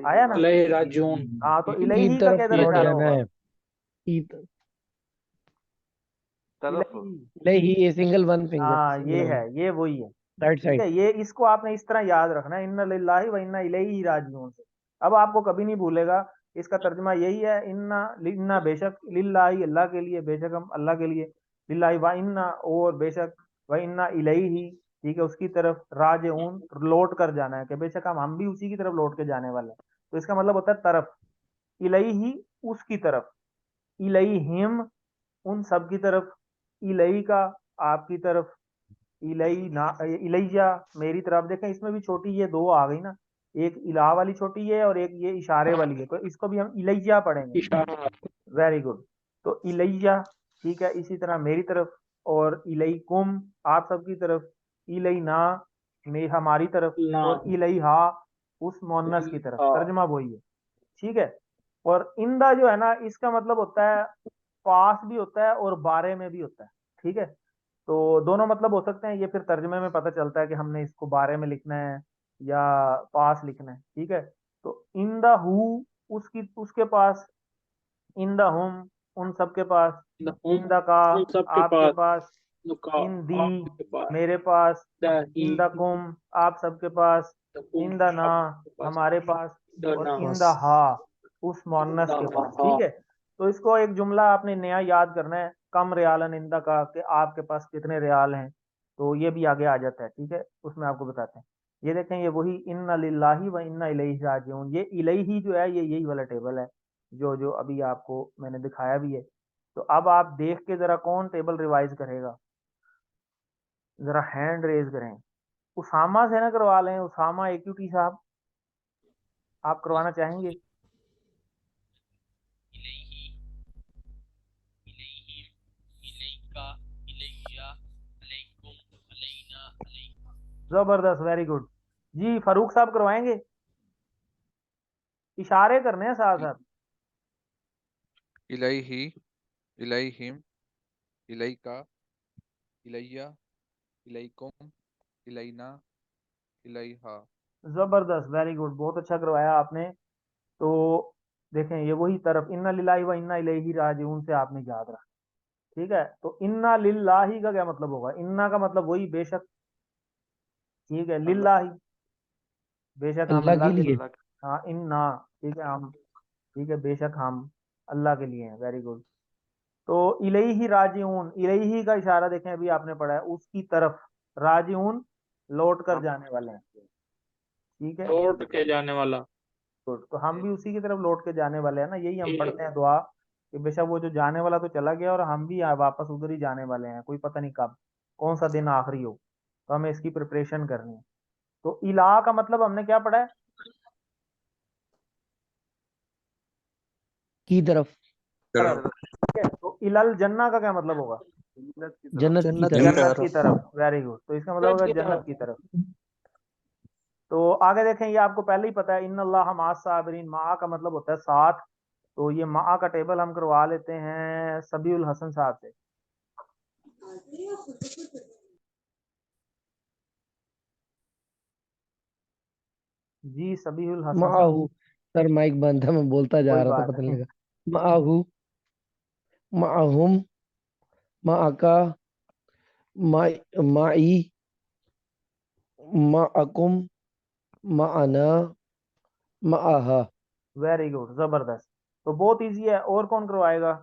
आया ना? अलैहि राजिऊन। हाँ, तो की इलही का तरफ किधर लौट इशारा जाना होगा? है। की तरफ। इलही। इलैहि, ये सिंगल वन फिंगर, हाँ, ये सिंगल है, वन, ये वही है, राइट ठीक साइड। है। ये इसको आपने इस तरह याद रखना है, इन्ना लिल्लाहि व इन्ना इलैहि राजिऊन से। अब आपको कभी नहीं भूलेगा, इसका तर्जुमा यही है, इन्ना इन्ना बेशक, लिल्लाहि अल्लाह के लिए, बेशक हम अल्लाह के लिए, लिल्लाहि व इन्ना और बेशक, व इन्ना इलैहि, ठीक है, उसकी तरफ, राजिऊन लौट कर जाना है, कि बेशक हम भी उसी की तरफ लौट के जाने वाले हैं। तो इसका मतलब होता है तरफ, इलैहि उसकी तरफ, इलैहिम उन सब की तरफ, इलैहि का आपकी तरफ, इलई ना, इलैया मेरी तरफ। देखें इसमें भी छोटी ये दो आ गई ना, एक इला वाली छोटी है और एक ये इशारे वाली है, तो इसको भी हम इलैया पढ़ेंगे। इशारा। Very good. तो इलैया, ठीक है, इसी तरह मेरी तरफ, और इलैकुम आप सबकी तरफ, इलैना में हमारी तरफ, ना। और इलैहा उस मोन्नस की तरफ। हाँ। तर्जमा वही है, ठीक है। और इंदा जो है ना, इसका मतलब होता है पास भी होता है और बारे में भी होता है, ठीक है। तो दोनों मतलब हो सकते हैं, ये फिर तर्जमे में पता चलता है कि हमने इसको बारे में लिखना है या पास लिखना है, ठीक है। तो इन द हु उसकी उसके पास, इन द हुम उन सबके पास, इन द का उन सब के आपके पास, पास, नुका इन दी आपके पास, मेरे पास, दही इन द कुम आप सबके पास, तकुम इन द ना आपके पास, हमारे पास, और दना इन बस। द हा उस मोन्नस के पास, हाँ। ठीक है। तो इसको एक जुमला आपने नया याद करना है, कम रियालन इंदा का, कि आपके पास कितने रियाल हैं। तो ये भी आगे आ जाता है, ठीक है, उसमें आपको बताते हैं। ये देखें, ये वही इन्ना लिल्लाहि व इन्ना इलैहि राजिऊन, ये इलैहि जो है, ये यही वाला टेबल है जो जो अभी आपको मैंने दिखाया भी है। तो अब आप देख के जरा कौन टेबल रिवाइज करेगा, जरा हैंड रेज करें। उसामा से ना करवा लें, उसामा AQT साहब, आप करवाना चाहेंगे? जबरदस्त, वेरी गुड। जी फारूक साहब करवाएंगे? इशारे करने हैं साथ साथ। इलैहि, इलैहिम, इलैका, इलैया, इलैकुम, इलैना, इलैहा। जबरदस्त, वेरी गुड, बहुत अच्छा करवाया आपने। तो देखें, ये वही तरफ, इन्ना लिल्लाहि व इन्ना इलैहि राजिऊन से आपने याद रखा, ठीक है। तो इन्ना लिल्लाहि का क्या मतलब होगा? इन्ना का मतलब वही बेशक, ठीक है, अल्लाह लिल्लाहि बेशक हम अल्लाह अल्लाह के के लिए। लिए। हाँ, इन्ना, ठीक है, हम, ठीक है, बेशक हम अल्लाह के लिए हैं, वेरी गुड। तो इलैहि राजिऊन, इलैहि का इशारा देखें अभी आपने पढ़ा है, उसकी तरफ, राजिऊन लौट कर हम जाने वाले हैं, ठीक है। लौट के जाने वाला। गुड, तो हम भी उसी की तरफ लौट के जाने वाले हैं ना, यही हम ये पढ़ते हैं दुआ, कि बेशक वो जो जाने वाला तो चला गया और हम भी वापस उधर ही जाने वाले हैं, कोई पता नहीं कब, कौन सा दिन आखिरी हो। तो हमें इसकी प्रिपरेशन करनी है। तो इला का मतलब हमने क्या पढ़ा है? की तरफ, तरफ, ठीक है। तो इलल जन्ना का क्या मतलब होगा? जन्नत की तरफ। जन्नत की जन्नत की तरफ। जन्नत की तरफ। तरफ, वेरी गुड। तो इसका मतलब होगा की जन्नत तरफ। की तरफ। तो आगे देखें, ये आपको पहले ही पता है, इन अल्लाह मा साबिरीन, मा का मतलब होता है साथ। तो ये मा का टेबल हम करवा लेते हैं सबीउल हसन साहब से। जी सबीउल हसन साहब। माहू। सर माइक बंद था, मैं बोलता जा कोई रहा था, बात पता नहीं नहीं। लगा। माहू, माहुम, माका, माई, माई, माअकुम, माना माहा। वेरी गुड, जबरदस्त। तो बहुत इजी है। और कौन करवाएगा?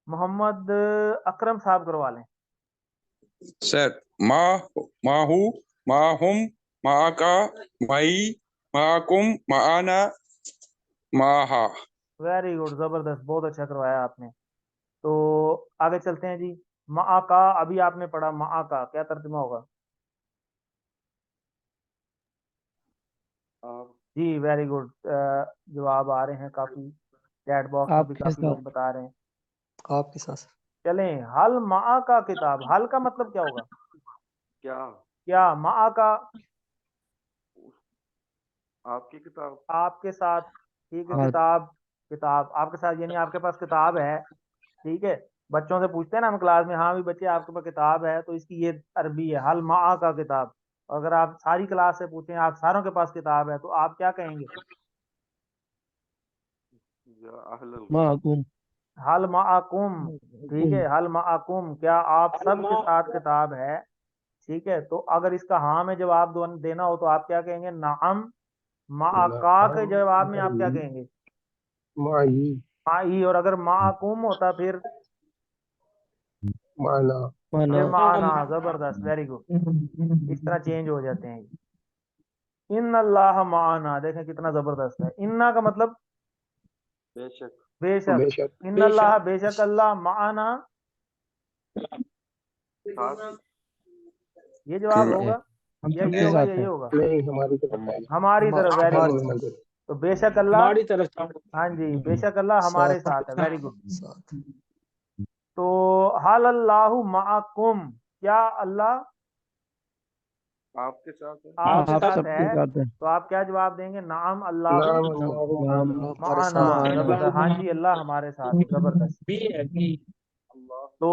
मोहम्मद अकरम साहब करवा लें। सर मा माहू माहुम माका माई माकुम माना माहा। वेरी गुड, जबरदस्त, बहुत अच्छा करवाया आपने। तो आगे चलते हैं जी। मा का, अभी आपने पढ़ा मा का क्या तर्जुमा होगा? आप जी वेरी गुड, जवाब आ रहे हैं काफी, चैट बॉक्स में भी आपके काफी साथ। लोग बता रहे हैं। आपके साथ। चलें, हल मा का किताब, हल का मतलब क्या होगा? क्या क्या मा का? आपकी किताब आपके साथ। ठीक है, हाँ। किताब, किताब आपके साथ यानी आपके पास किताब है। ठीक है, बच्चों से पूछते हैं ना हम क्लास में, हाँ भी बच्चे आपके पास किताब है, तो इसकी ये अरबी है, हल मा का किताब। अगर आप सारी क्लास से पूछें आप सारों के पास किताब है, तो आप क्या कहेंगे? या अहलल किताब। माकुम। हल माकुम। ठीक है, हल माकुम, क्या आप सब के साथ किताब है? ठीक है, तो अगर इसका हाँ में जवाब देना हो तो आप क्या कहेंगे? नाम। माका के जवाब में आप क्या कहेंगे? माही माई। और अगर माकुम होता फिर? माना फिर माना। माना। जबरदस्त, वेरी गुड। इस तरह चेंज हो जाते हैं। इन अल्लाह माना, देखें कितना जबरदस्त है। इन्ना का मतलब बेशक। बेशक। बेशक इन बेशक। अल्लाह, बेशक अल्लाह, माना, साथ ये जवाब है होगा, हम या ये सबके होगा सबके या साथ ये है। होगा? नहीं हमारी तरफ है हमारी तरफ, वेरी हमारी गुड। तरफ। तो बेशक अल्लाह, हमारी तरफ से। हाँ जी, बेशक अल्लाह हमारे साथ। साथ है, वेरी गुड। साथ। तो हल अल्लाहु माकुम, क्या अल्लाह आपके साथ है। आपके आपके आप साथ। साथ सबके है? साथ है। तो आप क्या जवाब देंगे? नाम अल्लाहु नाम अल्लाह नाम माना हमारे माना। साथ है। माना। जबरदस्त, हाँ जी, अल्लाह हमारे साथ है, जबरदस्त। बी है बी। अल्लाह तो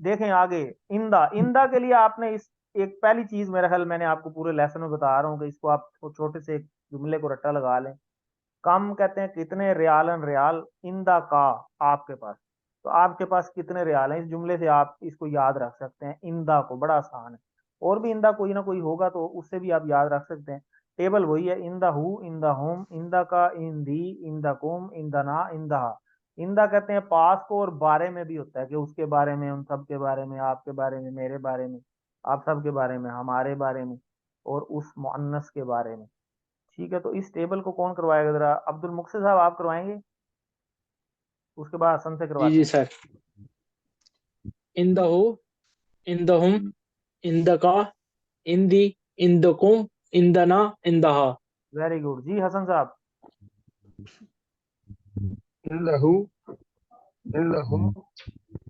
देखें आगे, इंदा, इंदा के लिए आपने इस एक पहली चीज, मेरा ख्याल मैंने आपको पूरे लेसन में बता रहा हूँ कि इसको आप छोटे से एक जुमले को रट्टा लगा लें। कम कहते हैं कितने रियालन रियाल, इंदा का आपके पास। तो आपके पास कितने रियाल हैं, इस जुमले से आप इसको याद रख सकते हैं। इंदा को बड़ा आसान है। और भी इंदा कोई ना कोई होगा तो उससे भी आप याद रख सकते हैं। टेबल वही है, इंदा हु, इंदा होम, इंदा का, इंदी, इंदा कुम, इंदा ना, इंदा। इंदा कहते हैं पास को, और बारे में भी होता है कि उसके बारे में, उन सब के बारे में, आपके बारे में, मेरे बारे में, आप सब के बारे में, हमारे बारे में, और उस मुअन्नस के बारे में। ठीक है, तो इस टेबल को कौन करवाएगा? जरा अब्दुल मुक्सिर साहब आप करवाएंगे, उसके बाद हसन से जी करवाते जी हैं। सर। इन द हो, इन द हम, इन द का, इन दी, इन द कुम, इन द ना, इन द हा। वेरी गुड जी, हसन साहब। इंदहु इंदहुम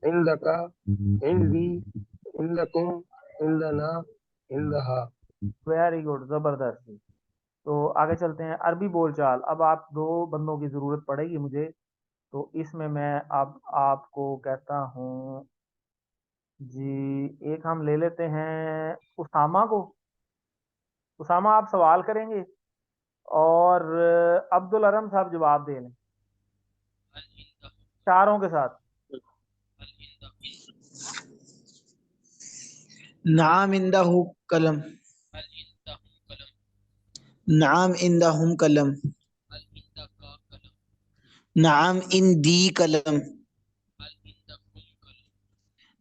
इंदका इंदी इंदकुम इंदना इंदहा। वेरी गुड, जबरदस्त जी। तो आगे चलते हैं, अरबी बोलचाल। अब आप दो बंदों की जरूरत पड़ेगी मुझे, तो इसमें मैं अब आपको कहता हूँ जी, एक हम ले लेते हैं उसामा को। उसामा आप सवाल करेंगे, और अब्दुल अरम साहब जवाब दे लें, चारों के साथ। नाम इंदहु कलम। नाम इंदहुम कलम। नाम इंदी कलम।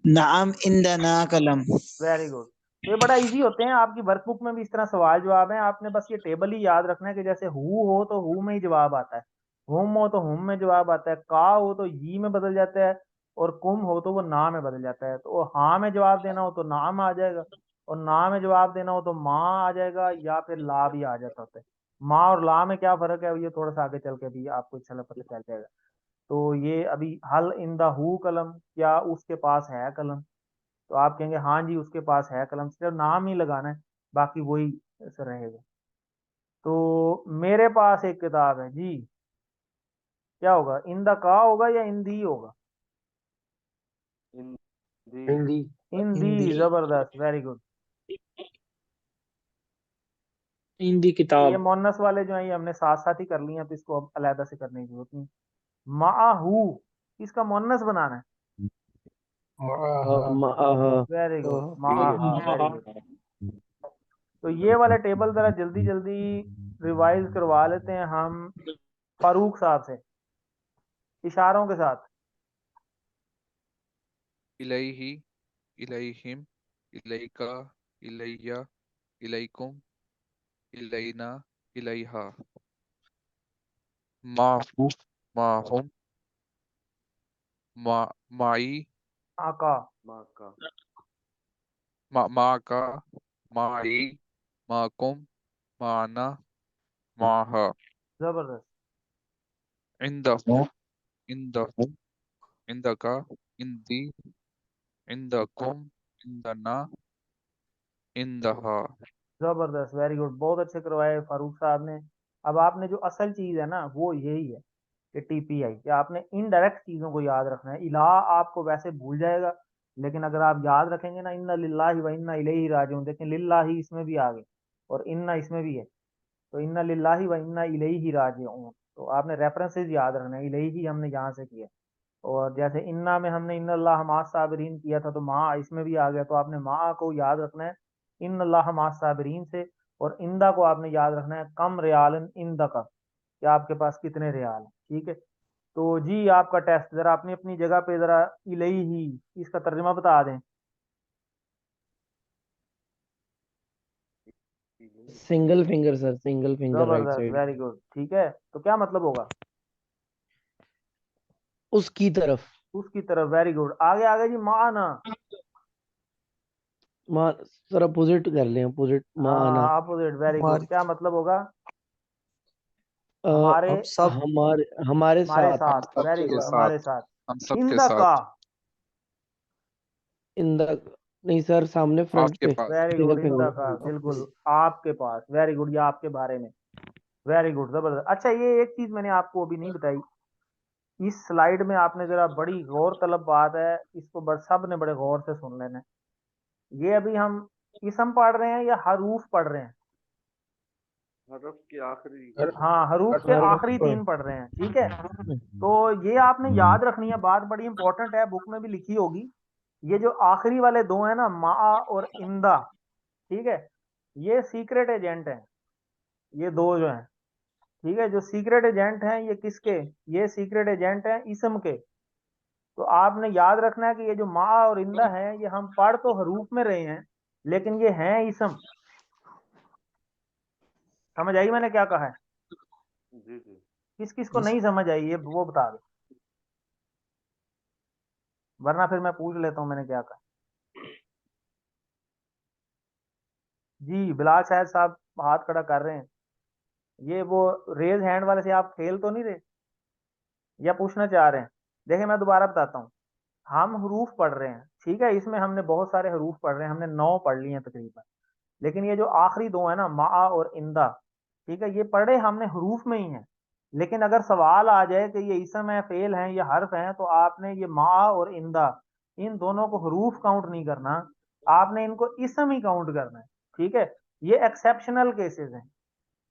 नाम इंदना कलम। Very good. तो ये बड़ा इजी होते हैं, आपकी वर्कबुक में भी इस तरह सवाल जवाब हैं, आपने बस ये टेबल ही याद रखना है कि जैसे हु हो तो हु में ही जवाब आता है, हुम हो तो हुम में जवाब आता है, का हो तो यी में बदल जाता है, और कुम हो तो वो ना में बदल जाता है। तो हाँ में जवाब देना हो तो नाम आ जाएगा, और ना में जवाब देना हो तो माँ आ जाएगा, या फिर ला भी आ जाता होता है। माँ और ला में क्या फर्क है, ये थोड़ा सा आगे चल के भी आपको अच्छा पता चल जाएगा। तो ये अभी हल इन द हु कलम, क्या उसके पास है कलम? तो आप कहेंगे हाँ जी उसके पास है कलम, सिर्फ नाम ही लगाना है, बाकी वही ऐसे रहेगा। तो मेरे पास एक किताब है जी, क्या होगा? इन द का होगा या इन दी होगा? हिंदी। हिंदी इन दी, हिंदी। जबरदस्त, वेरी गुड। इन दी ये किताब। मोनस वाले जो है ये हमने साथ साथ ही कर लिए हैं, तो इसको अब अलहदा से करने की जरूरत नहीं। माहू, इसका मोनस बनाना है। माहा माहा। वेरी गुड, तो माहा, वेरी गुड। तो ये वाले टेबल जरा जल्दी जल्दी रिवाइज करवा लेते हैं हम फारूक साहब से इशारों के साथ। इलैहि, इलैहिम, इलैका, इलैया, इलैकुम, इलैना, इलैहा। माहू, माहुम, माई, आका। माँ का माका, माई, माकुम, माना, माहा। जबरदस्त। इंदहु, इंदहु, इंदका, इंदी, इंदकुम, इंदना, इंदहा। जबरदस्त, वेरी गुड, बहुत अच्छे करवाए फारूक साहब ने। अब आपने जो असल चीज है ना वो यही है कि टीपीआई, कि आपने इनडायरेक्ट चीजों को याद रखना है। इला आपको वैसे भूल जाएगा, लेकिन अगर आप याद रखेंगे ना, इन्ना लिल्लाहि व इन्ना इलैहि राजिऊन, देखें लिल्लाहि इसमें भी आ गए और इन्ना इसमें भी है, तो इन्ना लिल्लाहि व इन्ना इलैहि राजिऊन। तो आपने रेफरेंसेस याद रखना है, इलैहि हमने यहाँ से किया, और जैसे इन्ना में हमने इन्ना अल्लाह मास साबिरीन किया था, तो मा इसमें भी आ गया, तो आपने मा को याद रखना है इन अल्लाह मास साबिरीन से। और इंदा को आपने याद रखना है कम रियाल इंदा का, कि आपके पास कितने रियाल हैं। ठीक है, तो जी आपका टेस्ट, जरा अपनी अपनी जगह पे जरा इलैहि इसका तर्जुमा बता दें। Single finger sir, single finger right जबरदस्त, साइड, वेरी गुड, ठीक है, तो क्या मतलब होगा? उसकी तरफ। उसकी तरफ, वेरी गुड। आगे आगे जी माना। माँ सर अपोजिट कर लें, अपोजिट माँ आना। हाँ अपोजिट, वेरी गुड, हमारे क्या मतलब होगा? अ, हमारे, हम सब हमारे हमारे साथ। साथ, हम वेरी सबके गुड, साथ, हमारे साथ। हम सबके इंदा का, साथ, इन द, नहीं सर, सामने फ्रंट आपके पे पास। वेरी गुड, सिंगल इंदा का, फिंगर। बिल्कुल आपके पास, वेरी गुड, ये आपके बारे में, वेरी गुड, जबरदस्त। अच्छा, ये एक चीज मैंने आपको अभी नहीं बताई, इस स्लाइड में आपने जरा बड़ी गौर तलब बात है, इसको सब ने बड़े गौर से सुन लेना है। ये अभी हम इसम पढ़ रहे हैं या हरूफ पढ़ रहे हैं? हरफ के आखिरी हर हाँ, हरूफ के हर आखिरी तीन पढ़ रहे हैं, ठीक है। तो ये आपने याद रखनी है, बात बड़ी इंपॉर्टेंट है, बुक में भी लिखी होगी। ये जो आखिरी वाले दो है ना, मा और इंदा, ठीक है, ये सीक्रेट एजेंट हैं, ये दो जो हैं, ठीक है, जो सीक्रेट एजेंट हैं ये किसके? ये सीक्रेट एजेंट हैं इसम के। तो आपने याद रखना है कि ये जो मा और इंदा है, ये हम पढ़ तो हरूफ में रहे हैं, लेकिन ये हैं इसम। समझ आई मैंने क्या कहा है? जी जी किस किस को जी नहीं सर। समझ आई ये वो बता दो, वरना फिर मैं पूछ लेता हूँ मैंने क्या कहा। जी बिलाल शायद साहब हाथ खड़ा कर रहे हैं, ये वो रेज हैंड वाले से आप खेल तो नहीं रहे या पूछना चाह रहे हैं? देखिए मैं दोबारा बताता हूँ, हम हरूफ पढ़ रहे हैं, ठीक है, इसमें हमने बहुत सारे हरूफ पढ़ रहे हैं, हमने 9 पढ़ लिए हैं तकरीबन, लेकिन ये जो आखिरी दो है ना, मा और इंदा, ठीक है, ये पढ़े हमने हरूफ में ही है। लेकिन अगर सवाल आ जाए कि ये इसम है, फेल है, ये हर्फ है, तो आपने ये मा और इंदा, इन दोनों को हरूफ काउंट नहीं करना, आपने इनको इसम ही काउंट करना है। ठीक है, ये एक्सेप्शनल केसेस हैं,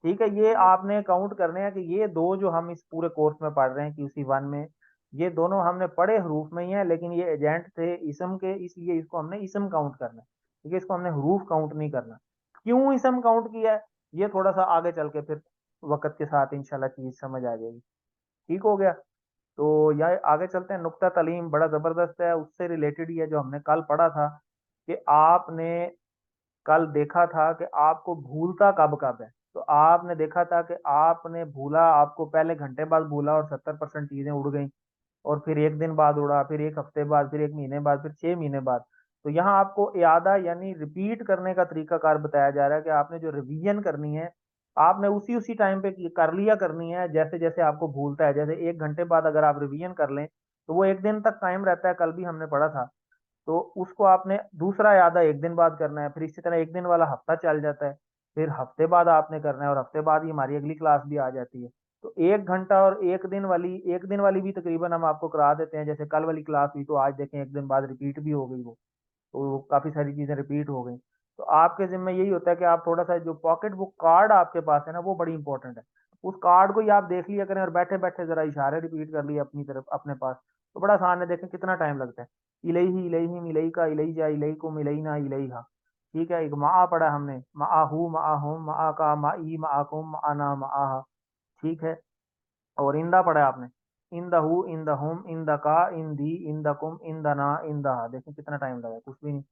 ठीक है, ये समझ आपने काउंट करने हैं कि ये दो जो हम इस पूरे कोर्स में पढ़ रहे हैं QC1 में, ये दोनों हमने पढ़े हरूफ में ही है, लेकिन ये एजेंट थे इसम के, इसलिए इसको हमने इसम काउंट करना है, ठीक है, इसको हमने हरूफ काउंट नहीं करना। क्यों इसम काउंट किया है, ये थोड़ा सा आगे चल के फिर वक्त के साथ इंशाल्लाह चीज समझ आ जाएगी। ठीक हो गया, तो यह आगे चलते हैं। नुक्ता तालीम बड़ा जबरदस्त है, उससे रिलेटेड ही है जो हमने कल पढ़ा था, कि आपने कल देखा था कि आपको भूलता कब कब है। तो आपने देखा था कि आपने भूला, आपको पहले घंटे बाद भूला और 70% चीजें उड़ गई, और फिर एक दिन बाद उड़ा, फिर एक हफ्ते बाद, फिर एक महीने बाद, फिर 6 महीने बाद। तो यहाँ आपको इयादा यानी रिपीट करने का तरीकाकार बताया जा रहा है, कि आपने जो रिवीजन करनी है, आपने उसी उसी टाइम पे कर लिया करनी है, जैसे जैसे आपको भूलता है। जैसे 1 घंटे बाद अगर आप रिवीजन कर लें तो वो एक दिन तक कायम रहता है, कल भी हमने पढ़ा था, तो उसको आपने दूसरा यादा एक दिन बाद करना है, फिर इसी तरह एक दिन वाला हफ्ता चल जाता है, फिर हफ्ते बाद आपने करना है, और हफ्ते बाद ही हमारी अगली क्लास भी आ जाती है। तो 1 घंटा और एक दिन वाली भी तकरीबन हम आपको करा देते हैं, जैसे कल वाली क्लास हुई, तो आज देखें एक दिन बाद रिपीट भी हो गई वो, तो काफी सारी चीजें रिपीट हो गई। तो आपके जिम्मे यही होता है कि आप थोड़ा सा जो पॉकेट बुक कार्ड आपके पास है ना, वो बड़ी इंपॉर्टेंट है, उस कार्ड को ही आप देख लिया करें, और बैठे बैठे जरा इशारे रिपीट कर लिए अपनी तरफ अपने पास, तो बड़ा आसान है, देखें कितना टाइम लगता है। इलैहि इलैहिम इलैका इलैजा इलैकुम इलैना इलैहा, ठीक है, एक मा पढ़ा हमने, माहू माहुम मा का माई माकुम माना माहा, ठीक है। और इंदा पढ़ा है आपने, इंदहू इंदहुम इंदका इंदी इंदकुम इंदना इंदहा, देखें कितना टाइम लगा, कुछ भी नहीं,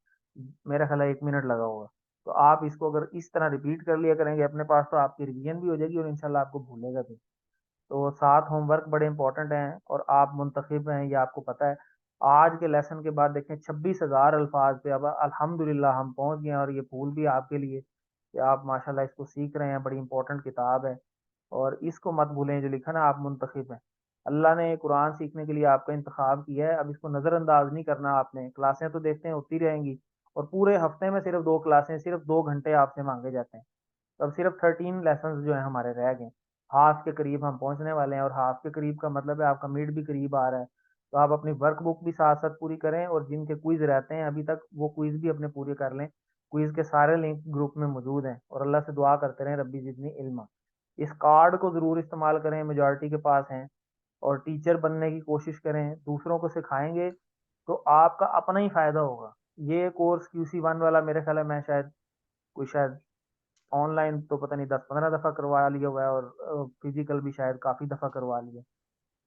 मेरा ख्याल है 1 मिनट लगा होगा। तो आप इसको अगर इस तरह रिपीट कर लिया करेंगे अपने पास, तो आपकी रिवीजन भी हो जाएगी और इंशाल्लाह आपको भूलेगा भी। तो 7 होमवर्क बड़े इंपॉर्टेंट हैं और आप मुंतखब हैं, ये आपको पता है। आज के लेसन के बाद देखें 26,000 अल्फाज पे अब अल्हम्दुलिल्लाह हम पहुंच गए हैं, और ये फूल भी आपके लिए कि आप माशाल्लाह इसको सीख रहे हैं, बड़ी इंपॉर्टेंट किताब है। और इसको मत भूलें, जो लिखा ना, आप मुंतखब हैं, अल्लाह ने कुरान सीखने के लिए आपका इंतखाब किया है। अब इसको नज़रअंदाज नहीं करना आपने। क्लासें तो देखते हैं होती रहेंगी, और पूरे हफ्ते में सिर्फ 2 क्लासें, सिर्फ 2 घंटे आपसे मांगे जाते हैं। तो अब सिर्फ 13 लेसन जो है हमारे रह गए, हाफ के करीब हम पहुंचने वाले हैं, और हाफ के करीब का मतलब है आपका मिड भी करीब आ रहा है। तो आप अपनी वर्क बुक भी साथ साथ पूरी करें, और जिनके क्विज रहते हैं अभी तक, वो क्विज भी अपने पूरे कर लें। क्विज के सारे लिंक ग्रुप में मौजूद हैं, और अल्लाह से दुआ करते रहें, रब्बी जिदनी इल्मा। इस कार्ड को जरूर इस्तेमाल करें, मेजॉरिटी के पास हैं। और टीचर बनने की कोशिश करें, दूसरों को सिखाएंगे तो आपका अपना ही फायदा होगा। ये कोर्स QC1 वाला मेरे ख्याल है, मैं शायद ऑनलाइन तो पता नहीं 10-15 दफ़ा करवा लिया हुआ है, और फिजिकल भी शायद काफ़ी दफ़ा करवा लिया।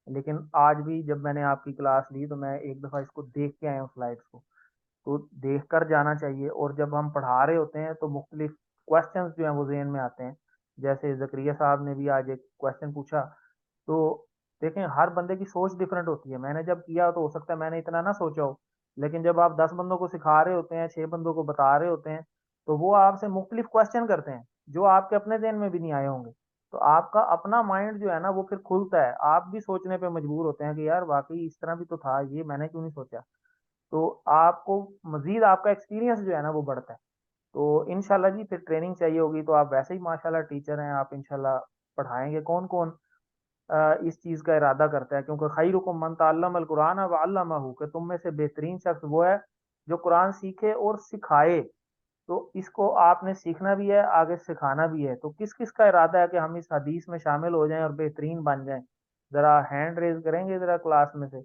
लेकिन आज भी जब मैंने आपकी क्लास ली, तो मैं एक दफ़ा इसको देख के आया हूँ स्लाइड्स को। तो देख कर जाना चाहिए, और जब हम पढ़ा रहे होते हैं तो मुख्तलिफ क्वेश्चंस जो हैं वो जहन में आते हैं। जैसे जकरिया साहब ने भी आज एक क्वेश्चन पूछा, तो देखें हर बंदे की सोच डिफरेंट होती है। मैंने जब किया तो हो सकता है मैंने इतना ना सोचा हो, लेकिन जब आप 10 बंदों को सिखा रहे होते हैं, 6 बंदों को बता रहे होते हैं, तो वो आपसे मुख्तलिफ क्वेश्चन करते हैं जो आपके अपने जहन में भी नहीं आए होंगे। तो आपका अपना माइंड जो है ना, वो फिर खुलता है, आप भी सोचने पे मजबूर होते हैं कि यार वाकई इस तरह भी तो था, ये मैंने क्यों नहीं सोचा। तो आपको मजीद आपका एक्सपीरियंस जो है ना वो बढ़ता है। तो इंशाल्लाह जी, फिर ट्रेनिंग चाहिए होगी तो आप वैसे ही माशाल्लाह टीचर हैं, आप इंशाल्लाह पढ़ाएंगे। कौन कौन इस चीज का इरादा करता है, क्योंकि खैरुकुम मन तअल्लमल कुरान व अल्लमहु, कि तुम में से बेहतरीन शख्स वो है जो कुरान सीखे और सिखाए। तो इसको आपने सीखना भी है, आगे सिखाना भी है। तो किस किस का इरादा है कि हम इस हदीस में शामिल हो जाएं और बेहतरीन बन जाएं? जरा हैंड रेज करेंगे जरा क्लास में से।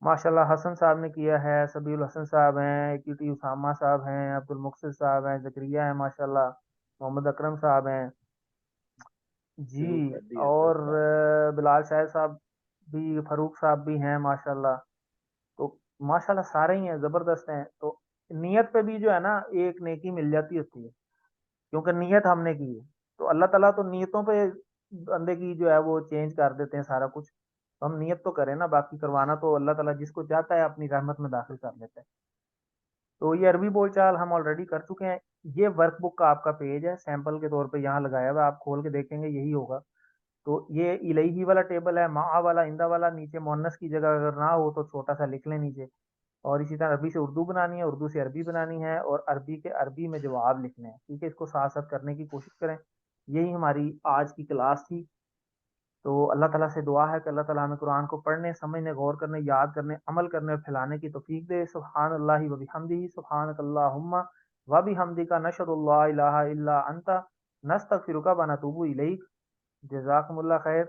माशाल्लाह हसन साहब ने किया है, सबीउल हसन साहब हैं, QT उसामा साहब हैं, अब्दुल मुक्सिर साहब हैं, जकरिया है माशाल्लाह, मोहम्मद अकरम साहब हैं शुरू जी, कर दिया सर और क्लास। बिलाल शाहिद साहब भी, फारूक साहब भी हैं माशाल्लाह। तो माशाल्लाह सारे ही हैं, जबरदस्त हैं। तो नियत पे भी जो है ना एक नेकी मिल जाती होती है, क्योंकि नियत हमने की है। तो अल्लाह ताला तो नियतों पे बंदे की जो है वो चेंज कर देते हैं सारा कुछ। तो हम नियत तो करें ना, बाकी करवाना तो अल्लाह ताला जिसको चाहता है अपनी रहमत में दाखिल कर लेता है। तो ये अरबी बोलचाल हम ऑलरेडी कर चुके हैं। ये वर्कबुक का आपका पेज है, सैंपल के तौर पे यहाँ लगाया हुआ है, आप खोल के देखेंगे यही होगा। तो ये इलही वाला टेबल है, मा वाला, इंदा वाला, नीचे मोनस की जगह अगर ना हो तो छोटा सा लिख लें नीचे। और इसी तरह अरबी से उर्दू बनानी है, उर्दू से अरबी बनानी है, और अरबी के अरबी में जवाब लिखने हैं, ठीक है। इसको साथ साथ करने की कोशिश करें। यही हमारी आज की क्लास थी। तो अल्लाह ताला से दुआ है कि अल्लाह ताला हमें कुरान को पढ़ने, समझने, गौर करने, याद करने, अमल करने और फैलाने की तौफीक दे। सुभान अल्लाहि व बिहम्दिही, सुभानक अल्लाहुम्मा व बिहम्दिका, नशहदु अल्ला इलाहा इल्ला अंता, नस्तगफिरुका व नतूबु इलैक। जज़ाकुमुल्लाह खैर।